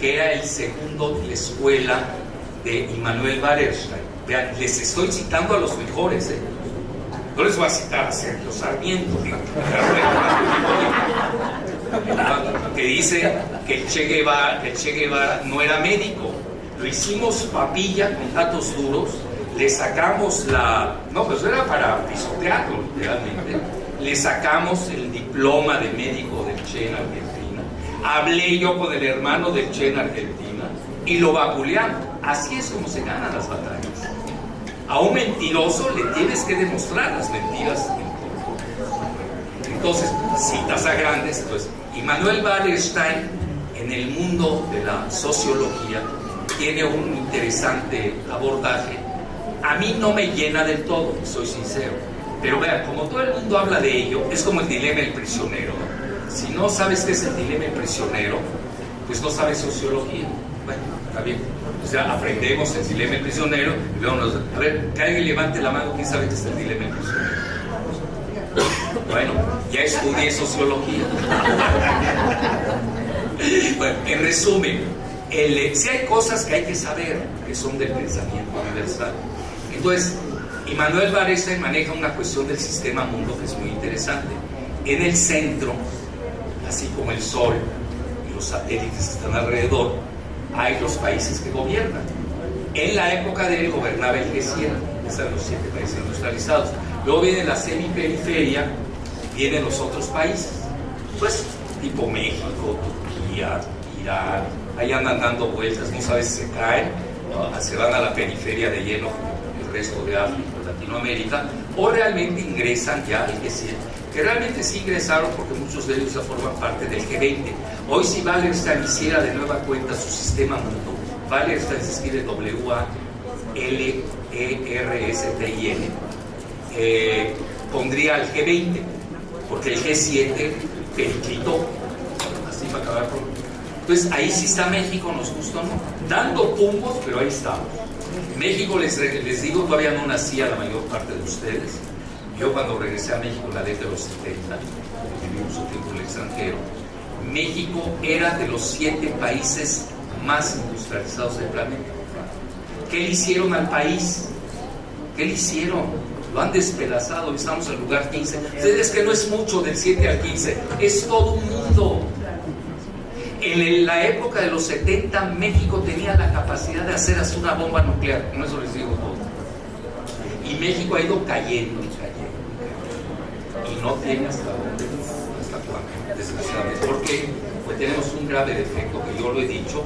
que era el segundo de la escuela de Immanuel Wallerstein. Vean, les estoy citando a los mejores, ¿eh? No les voy a citar a Sergio Sarmiento, que dice que el Che Guevara no era médico. Lo hicimos papilla con datos duros. Le sacamos pues era para pisotearlo, literalmente. Le sacamos el diploma de médico del Che en Argentina. Hablé yo con el hermano del Che en Argentina y lo vapuleamos. Así es como se ganan las batallas. A un mentiroso le tienes que demostrar las mentiras. Entonces, citas a grandes. Entonces, Immanuel Wallerstein, en el mundo de la sociología, tiene un interesante abordaje. A mí no me llena del todo, soy sincero. Pero vean, como todo el mundo habla de ello, es como el dilema del prisionero, ¿no? Si no sabes qué es el dilema del prisionero, pues no sabes sociología. Bueno, está bien. O sea, aprendemos el dilema del prisionero y luego a ver, que alguien levante la mano, ¿quién sabe qué es el dilema del prisionero? Bueno, ya estudié sociología. Bueno, en resumen, si hay cosas que hay que saber que son del pensamiento universal. Entonces, Immanuel Wallerstein maneja una cuestión del sistema mundo que es muy interesante. En el centro, así como el Sol y los satélites que están alrededor, hay los países que gobiernan. En la época de él gobernaba el G7, esos los 7 países industrializados. Luego viene la semiperiferia, vienen los otros países, pues tipo México, Turquía, Irán. Ahí andan dando vueltas, no sabes si se caen, ¿no? Se van a la periferia de lleno el resto de África, Latinoamérica, o realmente ingresan ya al G7, que realmente sí ingresaron porque muchos de ellos ya forman parte del G20. Hoy, si Wallerstein hiciera de nueva cuenta su sistema mundo, Wallerstein se escribe W-A-L-E-R-S-T-I-N, pondría al G20, porque el G7 periclitó, así para acabar con. Entonces ahí sí está México, nos gusta o no, dando tumbos, pero ahí estamos. México, les digo, todavía no nacía la mayor parte de ustedes. Yo cuando regresé a México en la década de los 70, viví mucho tiempo en el extranjero, México era de los 7 países más industrializados del planeta. ¿Qué le hicieron al país? ¿Qué le hicieron? Lo han despedazado, estamos en el lugar 15. Ustedes, que no es mucho del 7 al 15, es todo un mundo. En la época de los 70, México tenía la capacidad de hacer hasta una bomba nuclear, con eso les digo todo. Y México ha ido cayendo, y no tiene hasta cuándo, desgraciadamente. ¿Por qué? Pues tenemos un grave defecto que yo lo he dicho,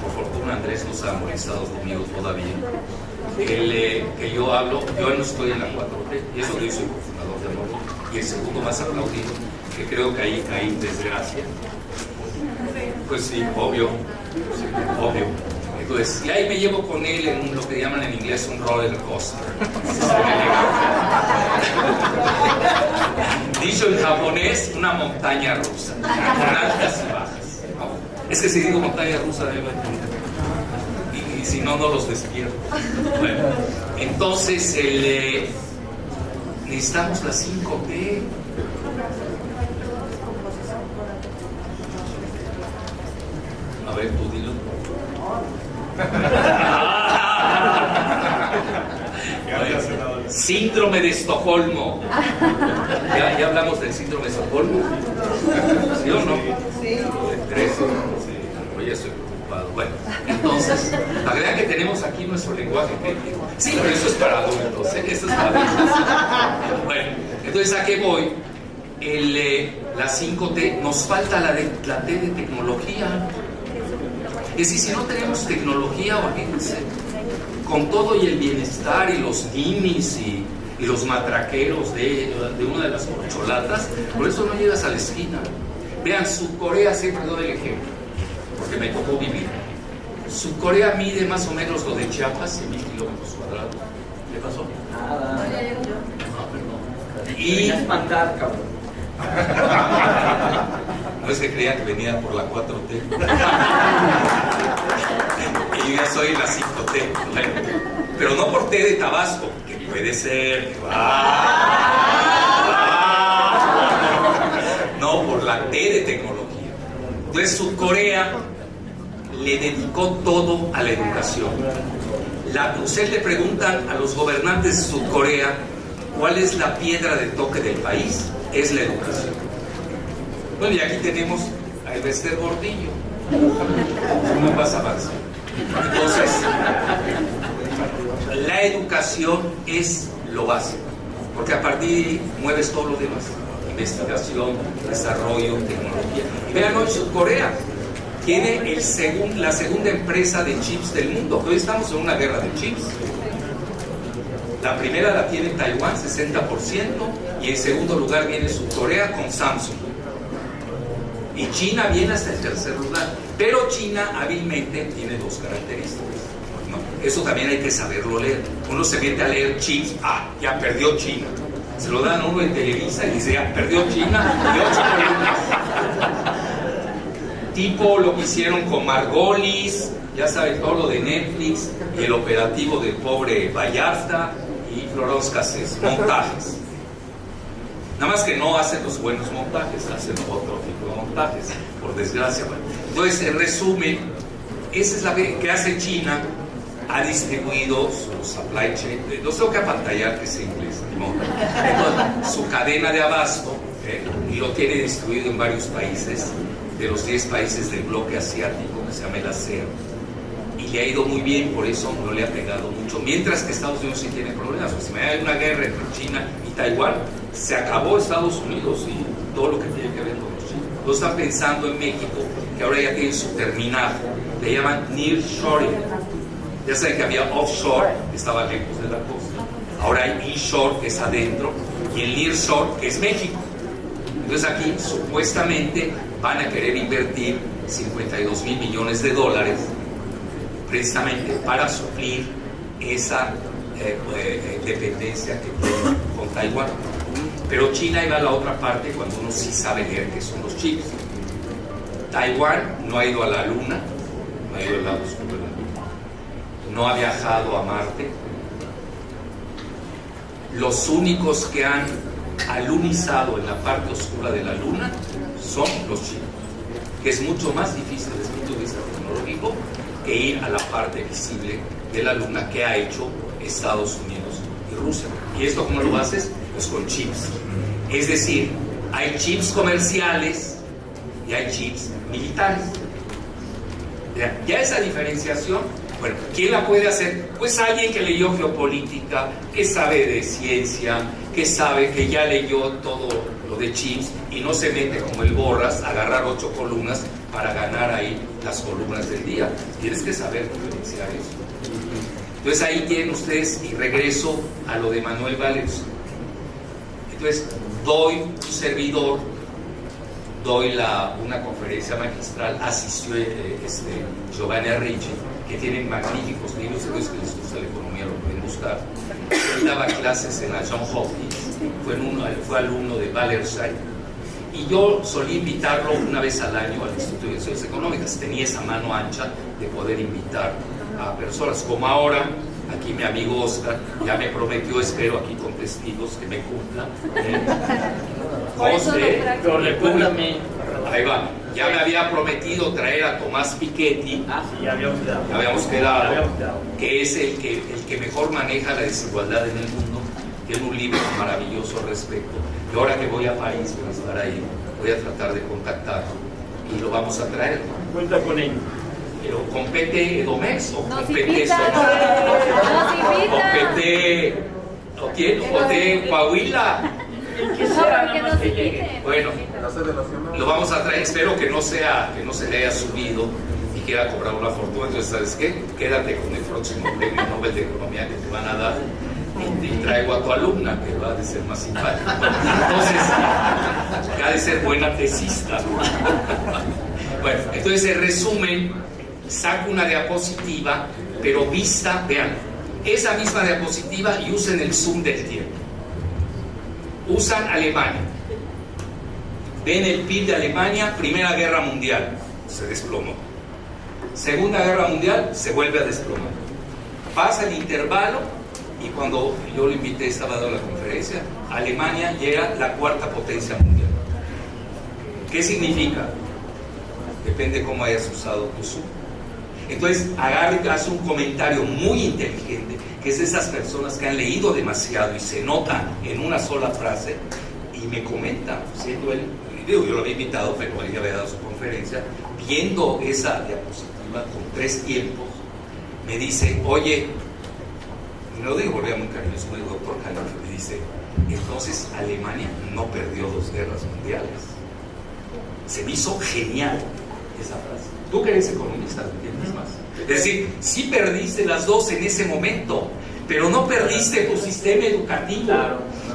por fortuna Andrés no se ha molestado conmigo todavía. Que yo hablo, yo no estoy en la 4T, y eso que yo soy cofundador de Morena, y el segundo más aplaudido, que creo que ahí hay desgracia. Pues sí, obvio, sí, obvio. Entonces, y ahí me llevo con él en lo que llaman en inglés un roller coaster. Dicho en japonés, una montaña rusa, con altas y bajas. Es que si digo montaña rusa, y si no, no los despierto. Bueno, entonces necesitamos la 5T. A ver, tú dilo. Síndrome de Estocolmo. ¿Ya hablamos del síndrome de Estocolmo? ¿Sí o no? Sí. Oye, estoy preocupado. Bueno, entonces, la verdad que tenemos aquí nuestro lenguaje crítico. Sí, pero eso es para adultos, ¿eh? Eso es para adultos. Bueno, entonces, ¿a qué voy? La 5T, nos falta la T de tecnología. Es decir, si no tenemos tecnología, olvídense, con todo y el bienestar y los ninis y los matraqueros de una de las corcholatas, por eso no llegas a la esquina. Vean, Sudcorea, siempre doy el ejemplo, porque me tocó vivir. Sudcorea mide más o menos lo de Chiapas, 1,000 kilómetros cuadrados. ¿Qué pasó? Nada. No, perdón. Y espantar, cabrón. No es que creía que venía por la 4T. Y yo ya soy la 5T. Bueno, pero no por T de Tabasco, que puede ser. No, por la T de tecnología. Entonces, Sudcorea le dedicó todo a la educación. Ustedes le preguntan a los gobernantes de Sudcorea cuál es la piedra de toque del país. Es la educación. Bueno, y aquí tenemos a Elbester Gordillo. ¿Cómo vas a avanzar? Entonces, la educación es lo básico, porque a partir de ahí mueves todo lo demás: investigación, desarrollo, tecnología. Vean, hoy Sudcorea tiene la segunda empresa de chips del mundo. Hoy estamos en una guerra de chips. La primera la tiene Taiwán, 60%, y en segundo lugar viene Sudcorea con Samsung. Y China viene hasta el tercer lugar. Pero China hábilmente tiene dos características, ¿no? Eso también hay que saberlo leer. Uno se mete a leer chips, ya perdió China. Se lo dan a uno en Televisa y dice, ya perdió China, y 8 columnas. Tipo lo que hicieron con Margolis, ya saben, todo lo de Netflix, y el operativo del pobre Vallarta y Florence Cassés, montajes. Nada más que no hacen los buenos montajes, hacen otro tipo de montajes, por desgracia. Entonces, en resumen, esa es la que hace China. Ha distribuido su supply chain, no tengo que apantallar que es inglés, entonces, su cadena de abasto, y lo tiene distribuido en varios países, de los 10 países del bloque asiático, que se llama el ASEAN, y le ha ido muy bien, por eso no le ha pegado mucho, mientras que Estados Unidos sí tiene problemas. O sea, si hay una guerra entre China y Taiwán, se acabó Estados Unidos y todo lo que tiene que ver con los chinos. Lo están pensando en México, que ahora ya tienen su terminal, le llaman nearshoring. Ya saben que había offshore, que estaba lejos de la costa, ahora hay inshore, que es adentro, y el nearshore, que es México. Entonces aquí supuestamente van a querer invertir 52,000 millones de dólares precisamente para suplir esa dependencia que tiene con Taiwán. Pero China iba a la otra parte cuando uno sí sabe leer qué son los chips. Taiwán no ha ido a la Luna, no ha ido al lado oscuro de la Luna, no ha viajado a Marte. Los únicos que han alunizado en la parte oscura de la Luna son los chinos, que es mucho más difícil desde el punto de vista tecnológico que ir a la parte visible de la Luna, que ha hecho Estados Unidos y Rusia. ¿Y esto cómo lo haces? Pues con chips. Es decir, hay chips comerciales y hay chips militares. Ya esa diferenciación, Bueno, ¿quién la puede hacer? Pues alguien que leyó geopolítica, que sabe de ciencia, que sabe que ya leyó todo lo de chips y no se mete como el Borras a agarrar 8 columnas para ganar ahí las columnas del día. Tienes que saber diferenciar eso. Entonces ahí tienen ustedes, y regreso a lo de Manuel Valles. Entonces doy un servidor, doy una conferencia magistral, asistió Giovanni Ricci, que tiene magníficos libros, si los que les gusta la economía lo pueden buscar. Él daba clases en la John Hopkins, fue alumno de Wallerstein, y yo solía invitarlo una vez al año al Instituto de Ciencias Económicas. Tenía esa mano ancha de poder invitar a personas, como ahora, aquí mi amigo Oscar ya me prometió, espero aquí con testigos que me cumplan. Pero recuérdame. Ahí va. Ya me había prometido traer a Tomás Piketty. Sí, ya habíamos quedado. Que es el que mejor maneja la desigualdad en el mundo. Tiene un libro maravilloso al respecto. Y ahora que voy a París, voy a estar ahí, voy a tratar de contactarlo y lo vamos a traer. Cuenta con ello. Pero compete Edomex o Nos compete invita, compete Coahuila. que nos inviten. Bueno, lo vamos a traer. Espero que no se le haya subido y quiera cobrar una fortuna. Entonces, ¿sabes qué? Quédate con el próximo premio Nobel de Economía que te van a dar y traigo a tu alumna, que va a ser más simpática. Entonces, ha de ser buena tesista. Bueno, entonces en resumen, saco una diapositiva, pero vista, vean, esa misma diapositiva y usen el zoom del tiempo. Usan Alemania. Ven el PIB de Alemania, Primera Guerra Mundial, se desplomó. Segunda Guerra Mundial, se vuelve a desplomar. Pasa el intervalo y cuando yo lo invité, estaba dando la conferencia, Alemania llega la cuarta potencia mundial. ¿Qué significa? Depende cómo hayas usado tu zoom. Entonces, agarra y hace un comentario muy inteligente, que es de esas personas que han leído demasiado y se nota en una sola frase, y me comenta, siendo él, yo lo había invitado, pero él ya había dado su conferencia, viendo esa diapositiva con 3 tiempos, me dice, oye, y no lo digo porque era muy cariñoso, el doctor Calife me dice, entonces Alemania no perdió 2 guerras mundiales. Se me hizo genial esa frase. Tú que eres economista, ¿me entiendes más? Es decir, sí perdiste las 2 en ese momento, pero no perdiste tu sistema educativo,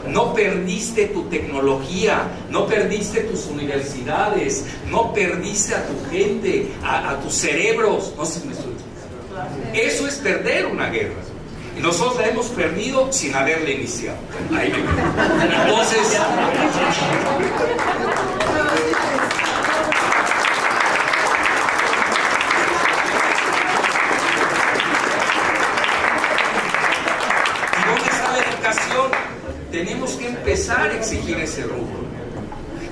no perdiste tu tecnología, no perdiste tus universidades, no perdiste a tu gente, a tus cerebros. No sé si me estoy explicando. Eso es perder una guerra. Y nosotros la hemos perdido sin haberla iniciado. Ahí me quedo. Entonces, tenemos que empezar a exigir ese rubro.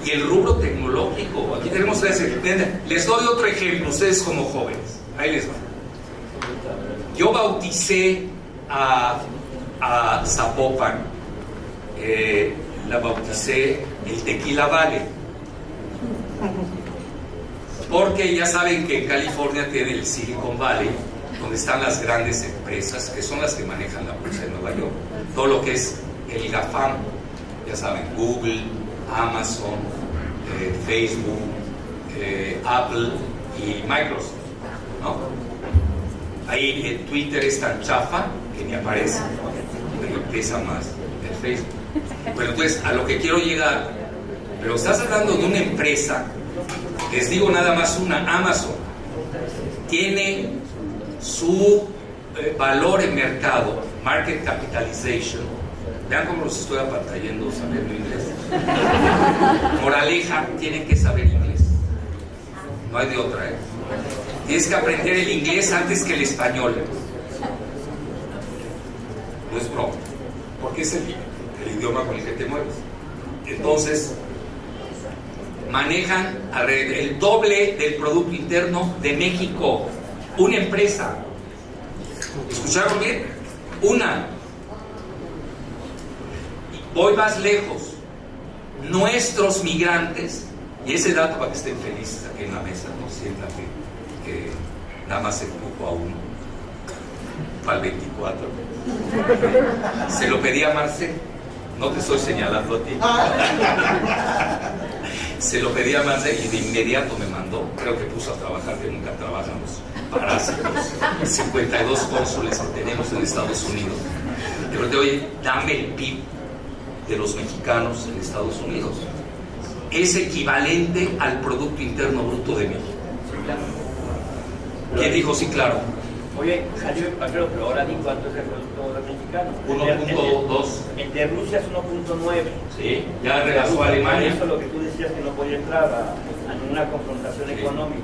Y el rubro tecnológico, aquí tenemos les doy otro ejemplo, ustedes como jóvenes, ahí les va. Yo bauticé a Zapopan, la bauticé el Tequila Valley, porque ya saben que en California tiene el Silicon Valley, donde están las grandes empresas, que son las que manejan la bolsa de Nueva York, todo lo que es el GAFAM, ya saben, Google, Amazon, Facebook, Apple y Microsoft, ¿no? Ahí el Twitter es tan chafa que ni aparece, pero pesa más el Facebook. Bueno, entonces, a lo que quiero llegar, pero estás hablando de una empresa, les digo nada más una, Amazon, tiene su valor en mercado, market capitalization. Vean cómo los estoy apantallando sabiendo inglés. Moraleja, tienen que saber inglés. No hay de otra, ¿eh? Tienes que aprender el inglés antes que el español. No es broma, porque es el idioma con el que te mueves. Entonces, manejan el doble del Producto Interno de México. Una empresa. ¿Escucharon bien? Una. Voy más lejos. Nuestros migrantes, y ese dato para que estén felices aquí en la mesa, no sientan que nada más empujo a uno. para el 24. Se lo pedí a Marcel, no te estoy señalando a ti. Se lo pedí a Marcel y de inmediato me mandó, creo que puso a trabajar, que nunca trabajamos, parásitos, 52 cónsules que tenemos en Estados Unidos. De repente, oye, dame el PIB de los mexicanos en Estados Unidos. Es equivalente al Producto Interno Bruto de México. ¿Quién dijo sí, claro? Oye, salió el papel, pero ahora di cuánto es el producto mexicano. 1.2. El de Rusia es 1.9. Sí, ya rebasó a Alemania. Eso es lo que tú decías, que no podía entrar a una confrontación económica.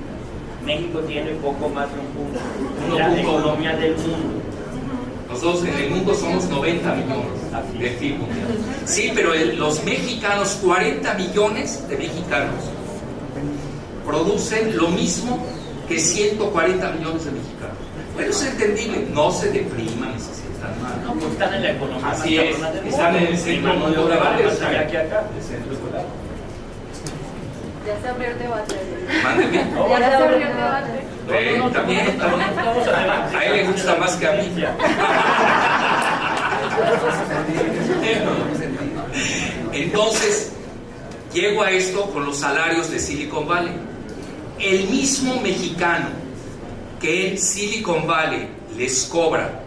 México tiene poco más de un punto. La economía del mundo. Nosotros en el mundo somos 90 millones de PIB mundial. Sí, pero los mexicanos, 40 millones de mexicanos, producen lo mismo que 140 millones de mexicanos. Bueno, es entendible, no se depriman ni se sientan mal. No, pues están en la economía. Así es, están en el centro mundo global, más allá que acá. el centro global. Ya se abrió el debate. Mándeme. Ya se abrió el debate. También. A él le gusta más que a mí. Entonces, llego a esto con los salarios de Silicon Valley. El mismo mexicano que en Silicon Valley les cobra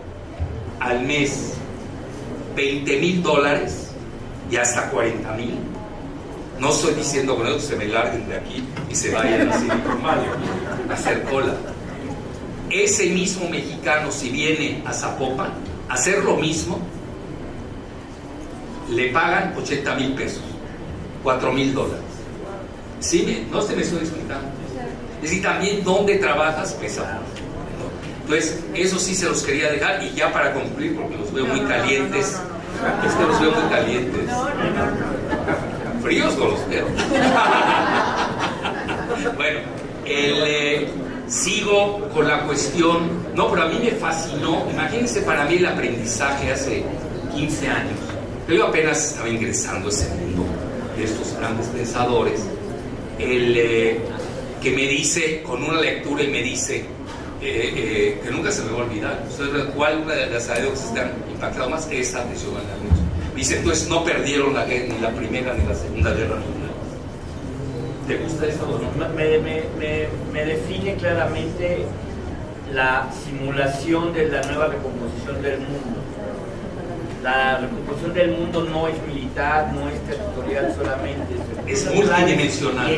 al mes $20,000 y hasta $40,000. No estoy diciendo con eso que se me larguen de aquí y se vayan a Silicon Valley a hacer cola. Ese mismo mexicano, si viene a Zapopan a hacer lo mismo, le pagan 80,000 pesos, $4,000. ¿Sí? No se me estoy explicando. Es decir, también donde trabajas pesa. Entonces, eso sí se los quería dejar. Y ya para concluir, porque los veo muy calientes. Es que los veo muy calientes. Fríos no los veo. Bueno, sigo con la cuestión. No, pero a mí me fascinó. Imagínense para mí el aprendizaje hace 15 años. Yo apenas estaba ingresando a ese mundo de estos grandes pensadores. Que me dice, con una lectura, y me dice que nunca se me va a olvidar. ¿Cuál de las anécdotas están impactado más? Esta atención a la luz. Dice, entonces no perdieron la guerra, ni la primera ni la segunda guerra mundial. ¿Te gusta esto o no? Me define claramente la simulación de la nueva recomposición del mundo. La recomposición del mundo no es militar, no es territorial solamente, es multidimensional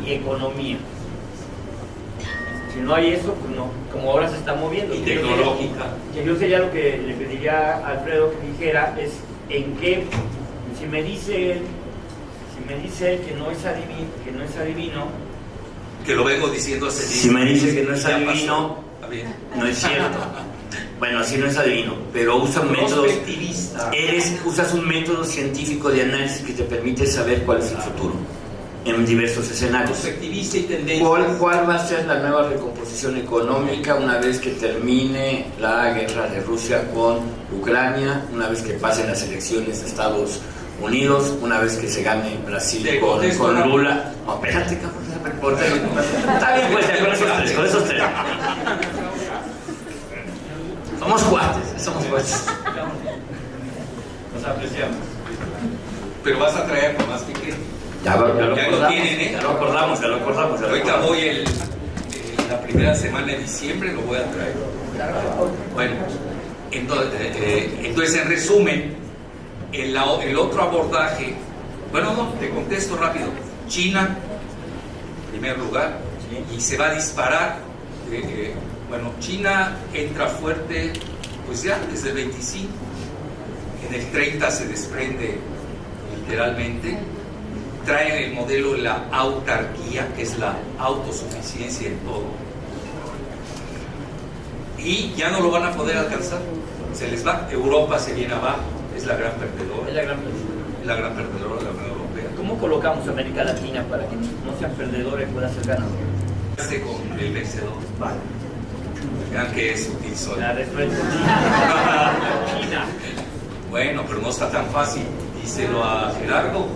y economía. Si no hay eso, pues no, como ahora se está moviendo. Y tecnológica. Yo sería lo que le pediría a Alfredo que dijera es en qué, si me dice que no es adivino, que lo vengo diciendo hace días. Si me dice que no es adivino, no es cierto. Bueno, así no es adivino, pero usa métodos. Usas un método científico de análisis que te permite saber cuál es el futuro en diversos escenarios. Prospectivista y tendencia. ¿Cuál va a ser la nueva recomposición económica una vez que termine la guerra de Rusia con Ucrania, una vez que pasen las elecciones de Estados Unidos, una vez que se gane Brasil con Lula? No, espérate, cabrón. Está bien, pues, con esos tres. Somos cuates. nos apreciamos. Pero vas a traer más que qué. Ya lo tienen, ¿eh? Ya lo acordamos. Ahorita voy la primera semana de diciembre, lo voy a traer. Bueno, entonces en resumen, el otro abordaje, bueno, no, te contesto rápido. China, en primer lugar, y se va a disparar. Bueno, China entra fuerte, pues ya desde el 25, en el 30 se desprende literalmente. Traen el modelo de la autarquía, que es la autosuficiencia en todo, y ya no lo van a poder alcanzar, se les va. Europa se viene abajo, es la gran perdedora. Es la gran perdedora de la Unión Europea. ¿Cómo colocamos a América Latina para que no sean perdedores y puedan ser ganadores? Con el vencedor. Vale. Vean que es útil soy. La respuesta es China. Bueno, pero no está tan fácil. Díselo a Gerardo.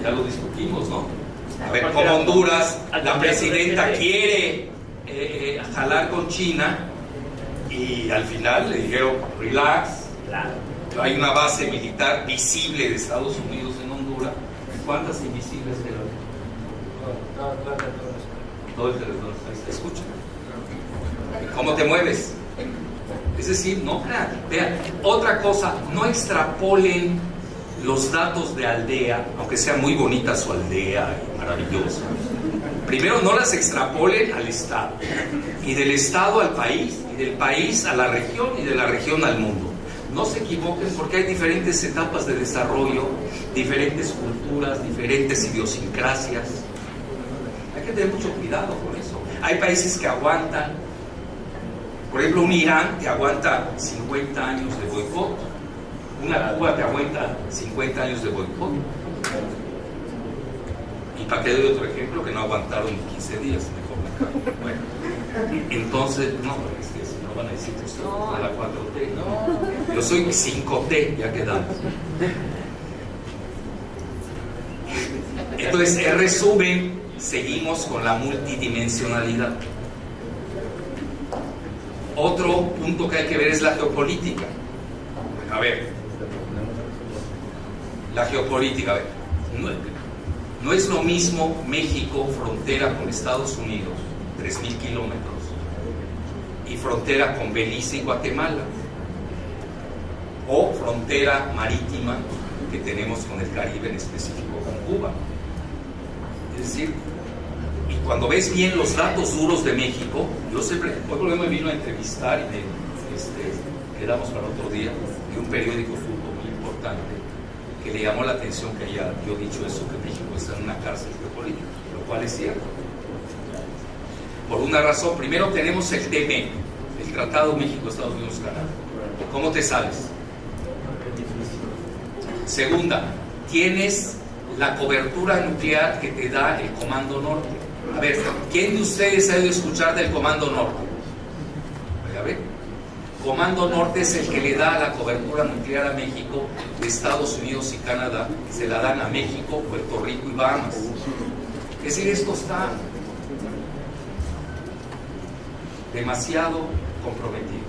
Ya lo discutimos, ¿no? A ver, como Honduras, la presidenta quiere jalar con China, Y al final le dijeron, relax, Claro. hay una base militar visible de Estados Unidos en Honduras. ¿Cuántas invisibles quedan? Todo el territorio. ¿Se escucha? ¿Cómo te mueves? Es decir, no crean. Vean, otra cosa, no extrapolen los datos de aldea, aunque sea muy bonita su aldea y maravillosa. Primero, no las extrapolen al Estado, y del Estado al país, y del país a la región, y de la región al mundo. No se equivoquen, porque hay diferentes etapas de desarrollo, diferentes culturas, diferentes idiosincrasias. Hay que tener mucho cuidado con eso. Hay países que aguantan, por ejemplo, un Irán que aguanta 50 años de boicot, una Cuba que aguanta 50 años de boicot. Y para que doy otro ejemplo, que no aguantaron 15 días, mejor me callo. Bueno, entonces, no, es que si no van a decir que usted es la 4T, no. Yo soy 5T, ya quedamos. Entonces, en resumen, seguimos con la multidimensionalidad. Otro punto que hay que ver es la geopolítica. A ver, la geopolítica, a ver, no es lo mismo México, frontera con Estados Unidos, 3.000 kilómetros, y frontera con Belice y Guatemala, o frontera marítima que tenemos con el Caribe, en específico con Cuba. Es decir, y cuando ves bien los datos duros de México, yo siempre, hoy por ejemplo me vino a entrevistar y quedamos para otro día, de un periódico fútbol muy importante, que le llamó la atención que haya yo dicho eso, que México está en una cárcel geopolítica, lo cual es cierto. Por una razón, primero tenemos el TME, el Tratado México-Estados Unidos-Canadá. ¿Cómo te sales? Segunda, tienes la cobertura nuclear que te da el Comando Norte. A ver, ¿quién de ustedes ha oído escuchar del Comando Norte? A ver, Comando Norte es el que le da la cobertura nuclear a México, de Estados Unidos y Canadá, se la dan a México, Puerto Rico y Bahamas. Es decir, esto está demasiado comprometido.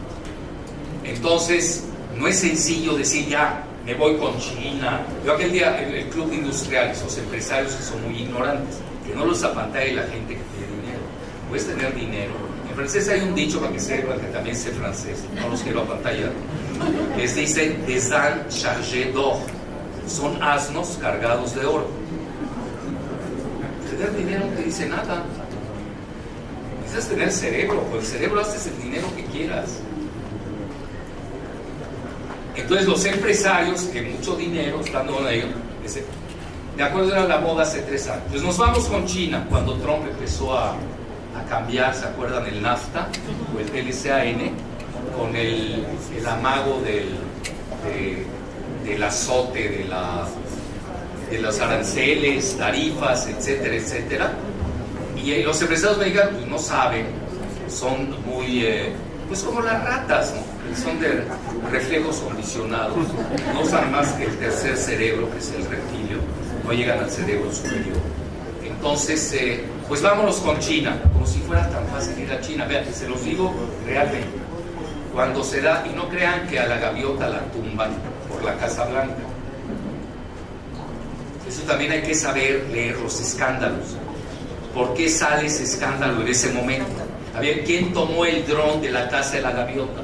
Entonces, no es sencillo decir ya, me voy con China. Yo aquel día, el club de industriales, los empresarios que son muy ignorantes, que no los apantalle la gente que tiene dinero. Puedes tener dinero. En francés hay un dicho, para que sepan, que también sé francés, no los quiero apantallar, les dice des ânes chargés d'or, son asnos cargados de oro. Tener dinero no te dice nada. Necesitas tener cerebro, con el cerebro haces el dinero que quieras. Entonces los empresarios, que mucho dinero están dando a ellos, dicen, de acuerdo, era la moda hace 3 años, pues nos vamos con China. Cuando Trump empezó a cambiar, ¿se acuerdan? El NAFTA o el TLCAN, con el amago del azote, de los aranceles, tarifas, etcétera, etcétera. Y los empresarios mexicanos pues no saben, son muy, pues como las ratas, ¿no? Son de reflejos condicionados, no usan más que el tercer cerebro, que es el reptilio, no llegan al cerebro superior. Entonces, pues vámonos con China, como si fuera tan fácil ir a China. Vean, se los digo realmente, cuando se da, y no crean que a la gaviota la tumban por la Casa Blanca. Eso también hay que saber leer los escándalos. ¿Por qué sale ese escándalo en ese momento? A ver, ¿quién tomó el dron de la Casa de la Gaviota?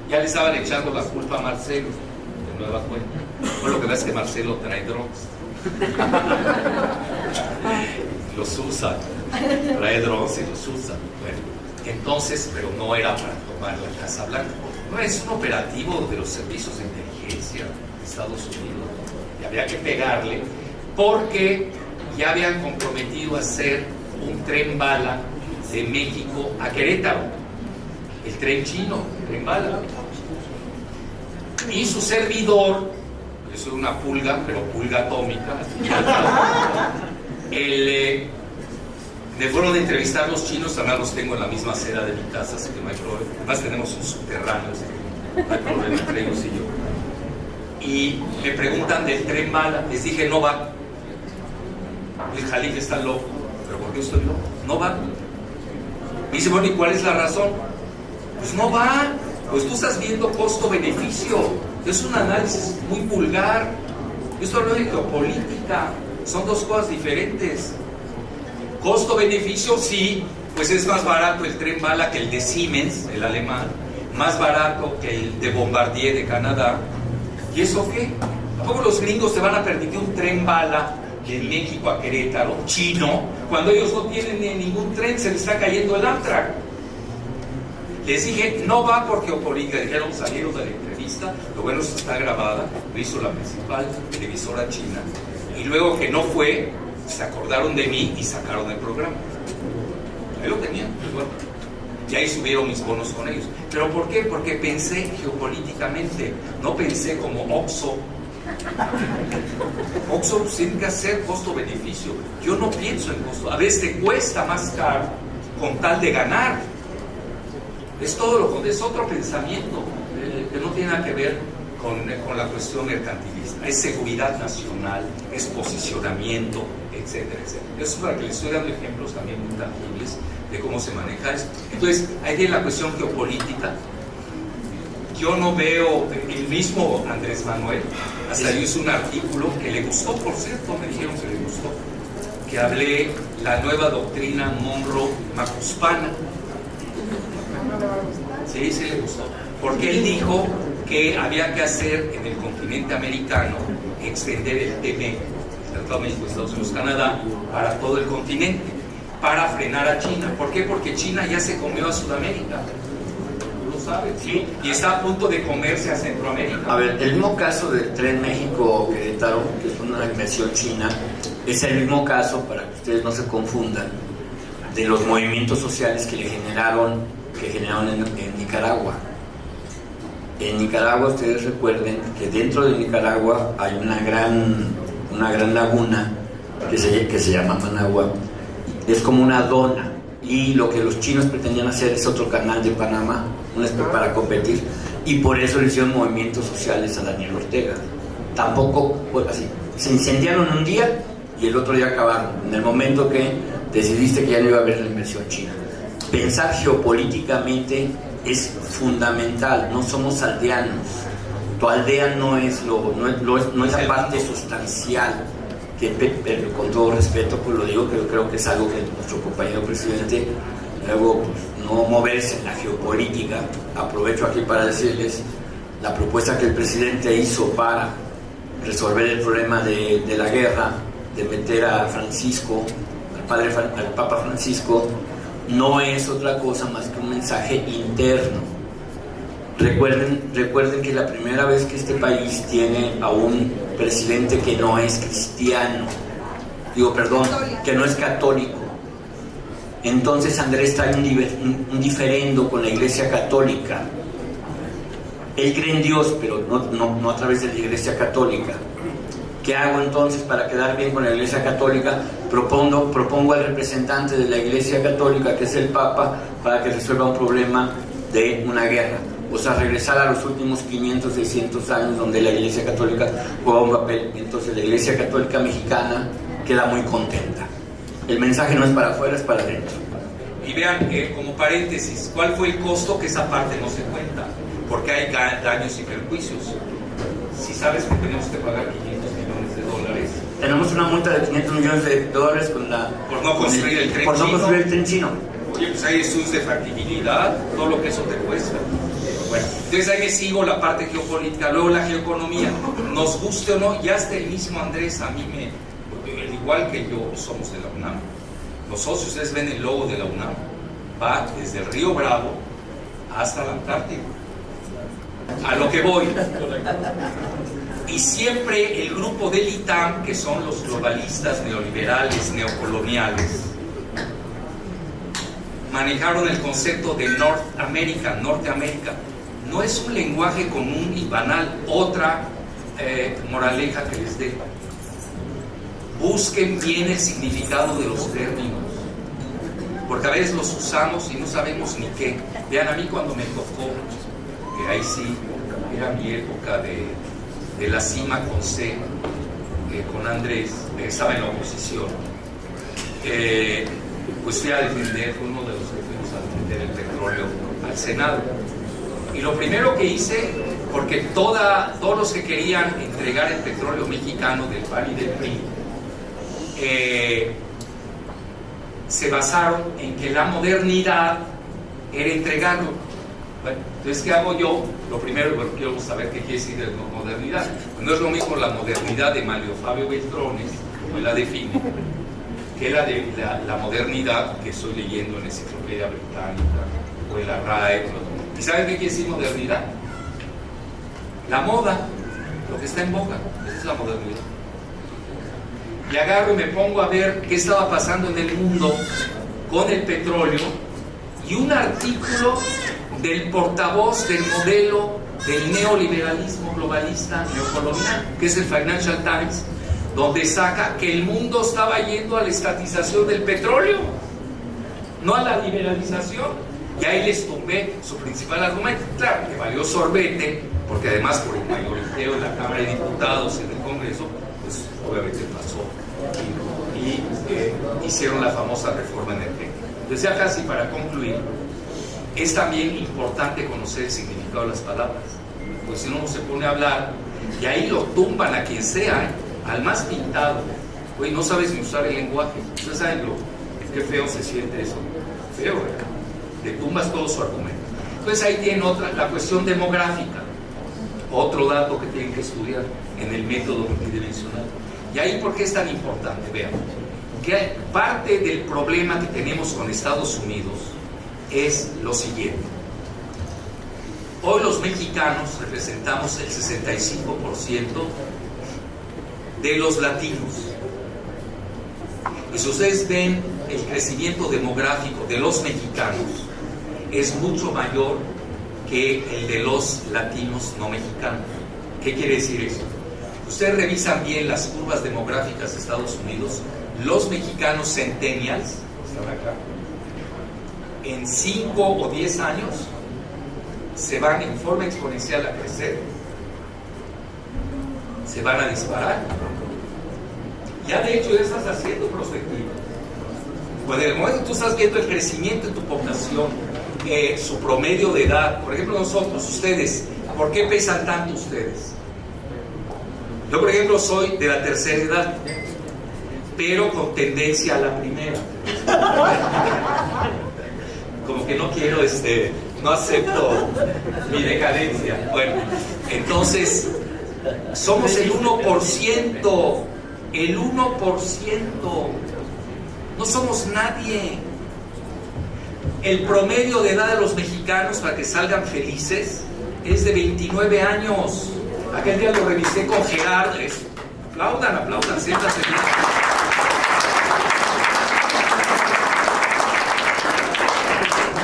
Ya le estaban echando la culpa a Marcelo, de nueva cuenta. Bueno, lo que pasa es que Marcelo trae drones. Los usa, trae drones y los usa. Bueno, entonces, pero no era para tomar la Casa Blanca. No, es un operativo de los servicios de inteligencia de Estados Unidos. Y había que pegarle, porque ya habían comprometido a hacer un tren bala de México a Querétaro, el tren chino, el tren bala. Y su servidor, yo soy una pulga, pero pulga atómica, me fueron a entrevistar los chinos, además los tengo en la misma acera de mi casa, así que no hay problema. Además tenemos un subterráneo, así que no hay problema entre ellos y yo. Y me preguntan del tren bala, les dije no va. El Jalife está loco. ¿Pero por qué estoy loco? No va. Me dice, bueno, ¿y cuál es la razón? Pues no va, pues tú estás viendo costo-beneficio, es un análisis muy vulgar. Yo estoy hablando de geopolítica, son dos cosas diferentes. Costo-beneficio, sí, pues es más barato el tren bala que el de Siemens, el alemán, más barato que el de Bombardier de Canadá. ¿Y eso qué? ¿A poco los gringos te van a permitir un tren bala de México a Querétaro, chino, cuando ellos no tienen ni ningún tren, se les está cayendo el Amtrak? Les dije, no va por geopolítica. Dijeron, salieron de la entrevista, lo bueno es que está grabada, lo hizo la principal televisora china, y luego que no fue, se acordaron de mí y sacaron el programa. Ahí lo tenían, pues bueno. Y ahí subieron mis bonos con ellos. ¿Pero por qué? Porque pensé geopolíticamente, no pensé como Oxxo. Oxxo tiene que hacer costo-beneficio. Yo no pienso en costo. A veces te cuesta más caro con tal de ganar. Es todo lo es otro pensamiento que no tiene nada que ver con la cuestión mercantilista. Es seguridad nacional, es posicionamiento, etcétera, etcétera. Eso es para que les estoy dando ejemplos también muy tangibles de cómo se maneja esto. Entonces, ahí viene la cuestión geopolítica. Yo no veo, el mismo Andrés Manuel, hasta yo hice un artículo que le gustó, por cierto, me dijeron que le gustó, que hablé la nueva doctrina Monroe-Macuspana. Sí, sí le gustó. Porque él dijo que había que hacer en el continente americano, extender el TME, el Tratado México, Estados Unidos, Canadá, para todo el continente, para frenar a China. ¿Por qué? Porque China ya se comió a Sudamérica. Tú lo sabes, ¿sí? Y está a punto de comerse a Centroamérica. A ver, el mismo caso del tren México-Querétaro, que es una inversión china, es el mismo caso, para que ustedes no se confundan, de los movimientos sociales que generaron en Nicaragua. En Nicaragua, ustedes recuerden que dentro de Nicaragua hay una gran laguna que se llama Managua. Es como una dona, y lo que los chinos pretendían hacer es otro canal de Panamá, para competir, y por eso le hicieron movimientos sociales a Daniel Ortega. Tampoco fue así, se incendiaron un día y el otro día acabaron, en el momento que decidiste que ya no iba a haber la inversión china. Pensar geopolíticamente es fundamental, no somos aldeanos. Tu aldea no es la parte sustancial, pero con todo respeto pues lo digo, pero creo que es algo que nuestro compañero presidente, luego pues, no moverse en la geopolítica. Aprovecho aquí para decirles la propuesta que el presidente hizo para resolver el problema de la guerra, de meter a Francisco, al Papa Francisco, no es otra cosa más que un mensaje interno. Recuerden que es la primera vez que este país tiene a un presidente que no es cristiano, que no es católico. Entonces Andrés trae un diferendo con la Iglesia Católica. Él cree en Dios, pero no a través de la Iglesia Católica. ¿Qué hago entonces para quedar bien con la Iglesia Católica? Propongo al representante de la Iglesia Católica, que es el Papa, para que resuelva un problema de una guerra. O sea, regresar a los últimos 500, 600 años donde la Iglesia Católica juega un papel. Entonces la Iglesia Católica mexicana queda muy contenta. El mensaje no es para afuera, es para adentro. Y vean, como paréntesis, ¿cuál fue el costo? Que esa parte no se cuenta, porque hay daños y perjuicios. Si sabes que tenemos que pagar $500 millones. Tenemos una multa de $500 millones por no construir el tren chino. Oye, pues hay estudios de factibilidad, todo lo que eso te cuesta. Bueno, entonces ahí me sigo la parte geopolítica, luego la geoeconomía. Nos guste o no, ya hasta el mismo Andrés, a mí al igual que yo, somos de la UNAM. Los socios, ustedes ven el logo de la UNAM, va desde el Río Bravo hasta la Antártida. A lo que voy. Y siempre el grupo del ITAM, que son los globalistas, neoliberales, neocoloniales, manejaron el concepto de Norteamérica. No es un lenguaje común y banal. Otra moraleja que les dejo: busquen bien el significado de los términos, porque a veces los usamos y no sabemos ni qué. Vean, a mí cuando me tocó, que ahí sí era mi época de la cima con C, con Andrés, estaba en la oposición, pues fui a defender, fue uno de los que fuimos a defender el petróleo al Senado. Y lo primero que hice, porque todos los que querían entregar el petróleo mexicano del PAN y del PRI, se basaron en que la modernidad era entregarlo. Bueno, entonces, ¿qué hago yo? Lo primero, bueno, quiero saber qué quiere decir de modernidad. No es lo mismo la modernidad de Mario Fabio Beltrones, como él la define, que la modernidad que estoy leyendo en la Enciclopedia Británica o en la RAE. ¿Y saben qué quiere decir modernidad? La moda, lo que está en boga, esa es la modernidad. Y agarro y me pongo a ver qué estaba pasando en el mundo con el petróleo, y un artículo del portavoz del modelo del neoliberalismo globalista neocolonial, que es el Financial Times, donde saca que el mundo estaba yendo a la estatización del petróleo, no a la liberalización. Y ahí les tumbé su principal argumento. Claro, que valió sorbete, porque además por el mayoriteo en la Cámara de Diputados y en el Congreso, pues obviamente pasó y hicieron la famosa reforma energética. Entonces, ya casi para concluir, es también importante conocer el significado de las palabras, pues si uno se pone a hablar y ahí lo tumban a quien sea, al más pintado. Oye, no sabes ni usar el lenguaje. Ustedes saben qué feo se siente eso. Feo, ¿verdad? Le tumbas todo su argumento. Entonces ahí tienen la cuestión demográfica, otro dato que tienen que estudiar en el método multidimensional. Y ahí, ¿por qué es tan importante? Vean, que parte del problema que tenemos con Estados Unidos es lo siguiente. Hoy los mexicanos representamos el 65% de los latinos. Y si ustedes ven el crecimiento demográfico de los mexicanos, es mucho mayor que el de los latinos no mexicanos. ¿Qué quiere decir eso? Ustedes revisan bien las curvas demográficas de Estados Unidos, los mexicanos centennials, están acá, en 5 o 10 años se van en forma exponencial a crecer, se van a disparar. Ya de hecho ya estás haciendo perspectiva. Pues en el momento que tú estás viendo el crecimiento de tu población, su promedio de edad, por ejemplo nosotros, ustedes, ¿por qué pesan tanto ustedes? Yo por ejemplo soy de la tercera edad, pero con tendencia a la primera. Como que no quiero, no acepto mi decadencia. Bueno, entonces somos el 1%, el 1%, no somos nadie. El promedio de edad de los mexicanos para que salgan felices es de 29 años. Aquel día lo revisé con Gerardo. Aplaudan, siéntanse bien.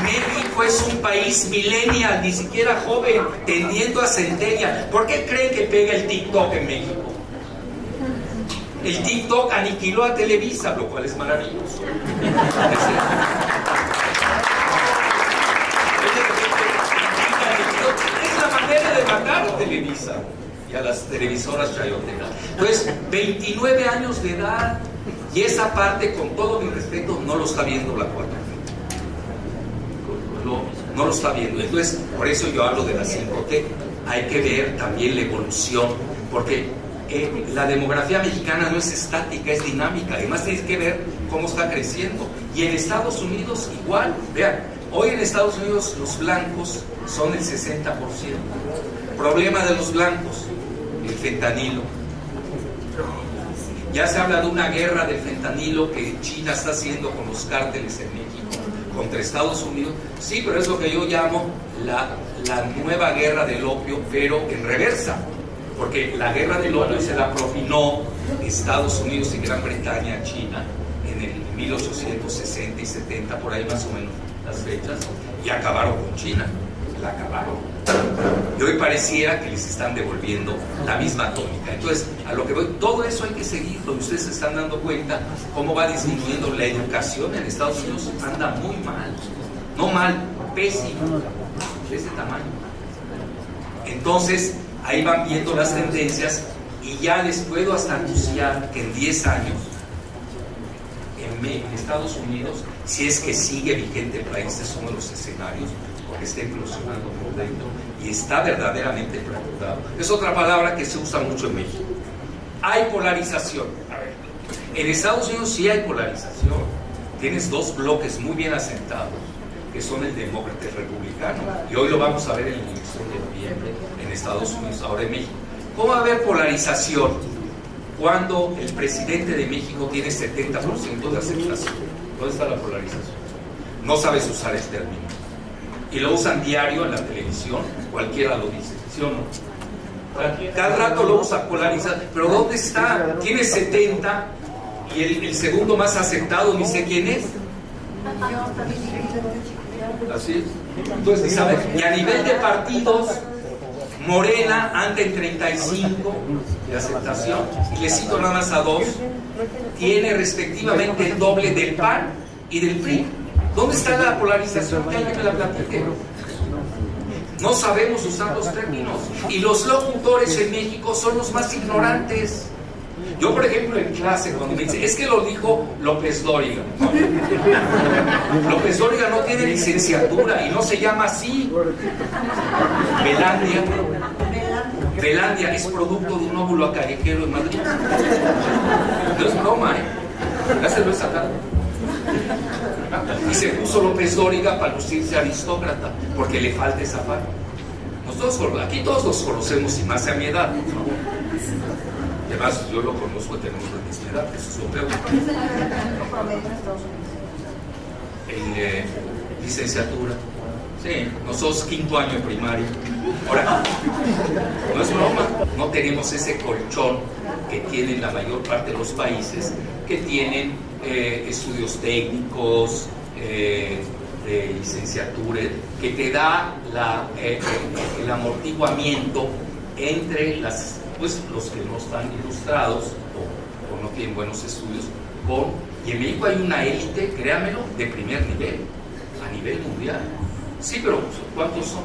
México es un país millennial, ni siquiera joven, tendiendo a centennial. ¿Por qué creen que pega el TikTok en México? El TikTok aniquiló a Televisa, lo cual es maravilloso. Es la manera de matar a Televisa y a las televisoras chayotecas. Entonces, 29 años de edad, y esa parte, con todo mi respeto, no lo está viendo la 4T. No lo está viendo. Entonces, por eso yo hablo de la 5T. Hay que ver también la evolución, porque la demografía mexicana no es estática, es dinámica. Además tienes que ver cómo está creciendo. Y en Estados Unidos igual. Vean, hoy en Estados Unidos los blancos son el 60%. Problema de los blancos, el fentanilo. Ya se habla de una guerra del fentanilo que China está haciendo con los cárteles en México contra Estados Unidos. Sí, pero es lo que yo llamo la nueva guerra del opio, pero en reversa. Porque la guerra del opio se la propinó Estados Unidos y Gran Bretaña a China en el 1860 y 70, por ahí más o menos las fechas, y acabaron con China. La acabaron. Y hoy pareciera que les están devolviendo la misma tónica. Entonces, a lo que voy, todo eso hay que seguirlo. Y ustedes se están dando cuenta cómo va disminuyendo la educación en Estados Unidos. Anda muy mal. No mal, pésimo. De ese tamaño. Entonces, ahí van viendo las tendencias y ya les puedo hasta anunciar que en 10 años en Estados Unidos, si es que sigue vigente el país, este es uno de los escenarios, porque está implosionando por dentro y está verdaderamente fracturado. Es otra palabra que se usa mucho en México. Hay polarización. A ver, en Estados Unidos sí hay polarización. Tienes dos bloques muy bien asentados, que son el demócrata y el republicano, y hoy lo vamos a ver en la elección de noviembre en Estados Unidos, ahora en México. ¿Cómo va a haber polarización cuando el presidente de México tiene 70% de aceptación? ¿Dónde está la polarización? No sabes usar el término. Y lo usan diario en la televisión, cualquiera lo dice, ¿sí o no? Cada rato lo usa polarizar, pero ¿dónde está? Tiene 70 y el segundo más aceptado, ni sé quién es. Así es. Entonces, ¿sabes? Y a nivel de partidos, Morena anda en 35 de aceptación, y le cito nada más a dos, tiene respectivamente el doble del PAN y del PRI. ¿Dónde está la polarización? Que alguien me la platique. No sabemos usar los términos, y los locutores en México son los más ignorantes. Yo, por ejemplo, en clase, cuando me dicen, es que lo dijo López Dóriga. López Dóriga no tiene licenciatura y no se llama así. Velandia es producto de un óvulo callejero en Madrid. No es broma, ya se lo he sacado. Y se puso López Dóriga para lucirse aristócrata, porque le falta esa parte. Nosotros aquí todos los conocemos, y más a mi edad, ¿no? Además, yo lo conozco, tenemos la misma edad, eso es lo peor. Licenciatura. Sí, nosotros 5º año de primaria. Ahora, no es broma, no tenemos ese colchón que tienen la mayor parte de los países, que tienen estudios técnicos, de licenciatura, que te da el amortiguamiento entre los que no están ilustrados o no tienen buenos estudios, y en México hay una élite, créanmelo, de primer nivel, a nivel mundial. Sí, pero ¿cuántos son?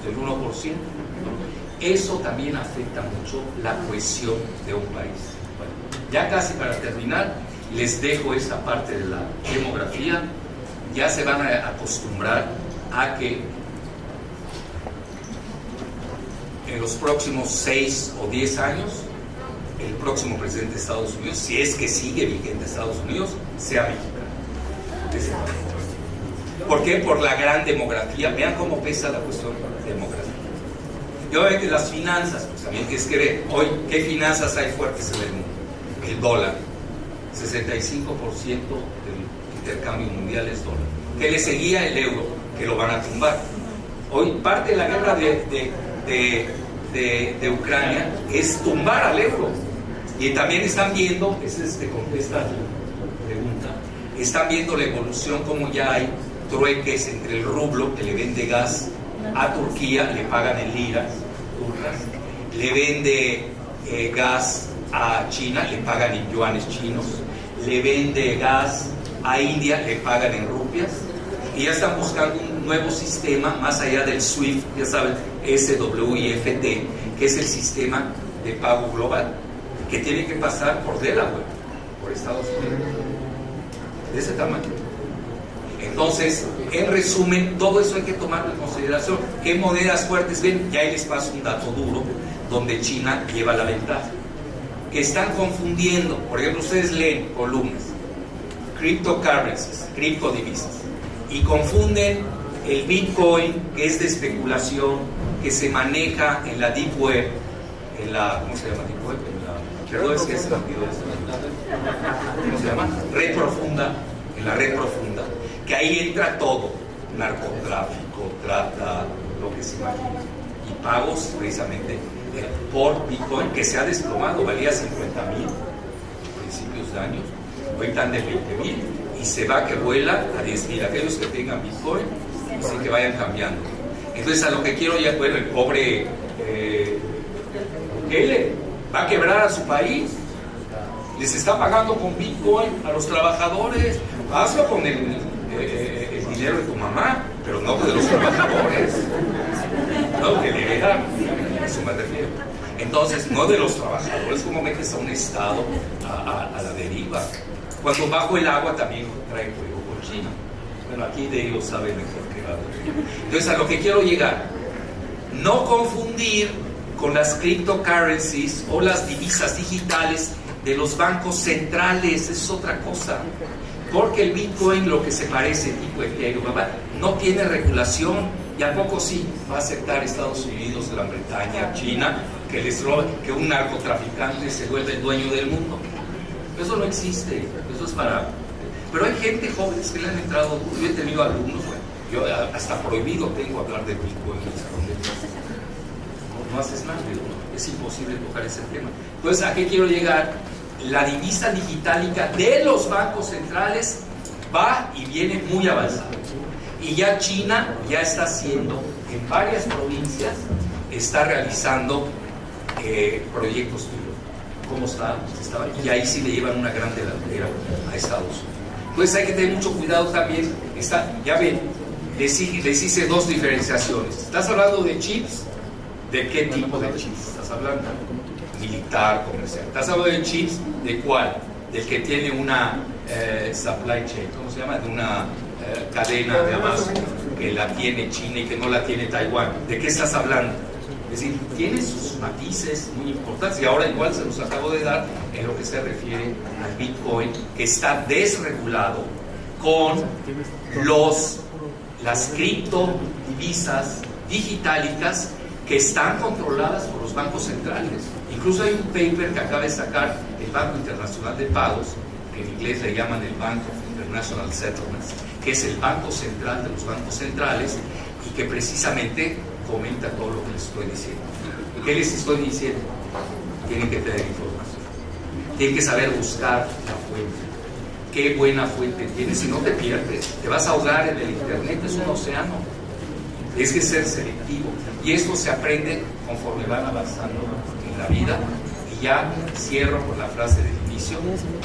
El 1%. Eso también afecta mucho la cohesión de un país. Bueno, ya casi para terminar, les dejo esta parte de la demografía. Ya se van a acostumbrar a que en los próximos 6 o 10 años, el próximo presidente de Estados Unidos, si es que sigue vigente Estados Unidos, sea mexicano. ¿Por qué? Por la gran demografía. Vean cómo pesa la cuestión demográfica. Y obviamente las finanzas, pues también tienes que ver, hoy, ¿qué finanzas hay fuertes en el mundo? El dólar. 65% del intercambio mundial es dólar. ¿Qué le seguía? El euro, que lo van a tumbar. Hoy parte de la guerra de Ucrania es tumbar al euro. Y también están viendo, contesta la pregunta, están viendo la evolución, como ya hay trueques entre el rublo, que le vende gas a Turquía, le pagan en liras turcas, le vende gas a China, le pagan en yuanes chinos, le vende gas a India, le pagan en rupias, y ya están buscando un nuevo sistema más allá del SWIFT, ya saben, SWIFT, que es el sistema de pago global, que tiene que pasar por Delaware, por Estados Unidos, de ese tamaño. Entonces, en resumen, todo eso hay que tomarlo en consideración. ¿Qué monedas fuertes ven? Ya ahí les paso un dato duro, donde China lleva la ventaja. Que están confundiendo, por ejemplo, ustedes leen columnas, cryptocurrencies, criptodivisas, y confunden el Bitcoin, que es de especulación, que se maneja en la Deep Web, ¿cómo se llama Deep Web? Perdón, es que es rápido eso. ¿Cómo se llama? Red profunda, en la red profunda, que ahí entra todo, narcotráfico, trata, lo que se imagina, y pagos precisamente por Bitcoin, que se ha desplomado, valía 50,000 a principios de años, hoy están de 20,000, y se va que vuela a 10,000. Aquellos que tengan Bitcoin, así que vayan cambiando. Entonces, a lo que quiero ya, bueno, el pobre Bukele va a quebrar a su país, les está pagando con Bitcoin a los trabajadores. Hazlo con el dinero de tu mamá, pero no de los trabajadores, no, que le heredan, a eso me refiero. Entonces, no de los trabajadores, como metes a un Estado a la deriva. Cuando bajo el agua también trae fuego con China. Bueno, aquí de ellos saben mejor que lado. Entonces, a lo que quiero llegar, no confundir con las cryptocurrencies o las divisas digitales de los bancos centrales, es otra cosa. Porque el Bitcoin, lo que se parece, tipo Ethereum, no tiene regulación, y a poco sí va a aceptar Estados Unidos, Gran Bretaña, China, que un narcotraficante se vuelve el dueño del mundo. Eso no existe, eso es para... Pero hay gente jóvenes que le han entrado, yo he tenido alumnos, bueno, yo hasta prohibido tengo hablar de Bitcoin en el salón de clases. No haces nada, es imposible tocar ese tema. Entonces, ¿a qué quiero llegar? La divisa digitálica de los bancos centrales va y viene muy avanzada. Y ya China ya está haciendo, en varias provincias, está realizando proyectos pilotos. ¿Cómo está? Y ahí sí le llevan una gran delantera a Estados Unidos. Entonces hay que tener mucho cuidado también. Ya ven, les hice dos diferenciaciones. ¿Estás hablando de chips? ¿De qué tipo de chips estás hablando? Militar, comercial. ¿Estás hablando de chips? ¿De cuál? Del que tiene una supply chain, ¿cómo se llama? De una cadena de abasto que la tiene China y que no la tiene Taiwán. ¿De qué estás hablando? Es decir, tiene sus matices muy importantes, y ahora igual se los acabo de dar en lo que se refiere al Bitcoin, que está desregulado con las criptodivisas digitálicas que están controladas por los bancos centrales. Incluso hay un paper que acaba de sacar el Banco Internacional de Pagos, que en inglés le llaman el Bank of International Settlements, que es el banco central de los bancos centrales, y que precisamente comenta todo lo que les estoy diciendo. ¿Qué les estoy diciendo? Tienen que tener información, tienen que saber buscar la fuente. Qué buena fuente tienes, si no te pierdes, te vas a ahogar en el internet, es un océano. Es que ser selectivo, y esto se aprende conforme van avanzando en la vida. Y ya cierro con la frase del inicio: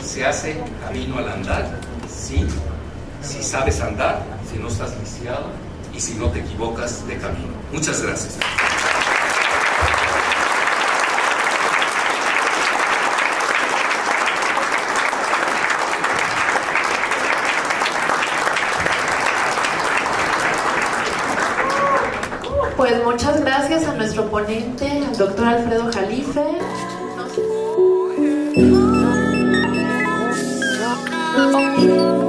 se hace camino al andar, sí, si sabes andar, si no estás lisiado y si no te equivocas de camino. Muchas gracias. Pues muchas gracias a nuestro ponente, al doctor Alfredo Jalife. Nos...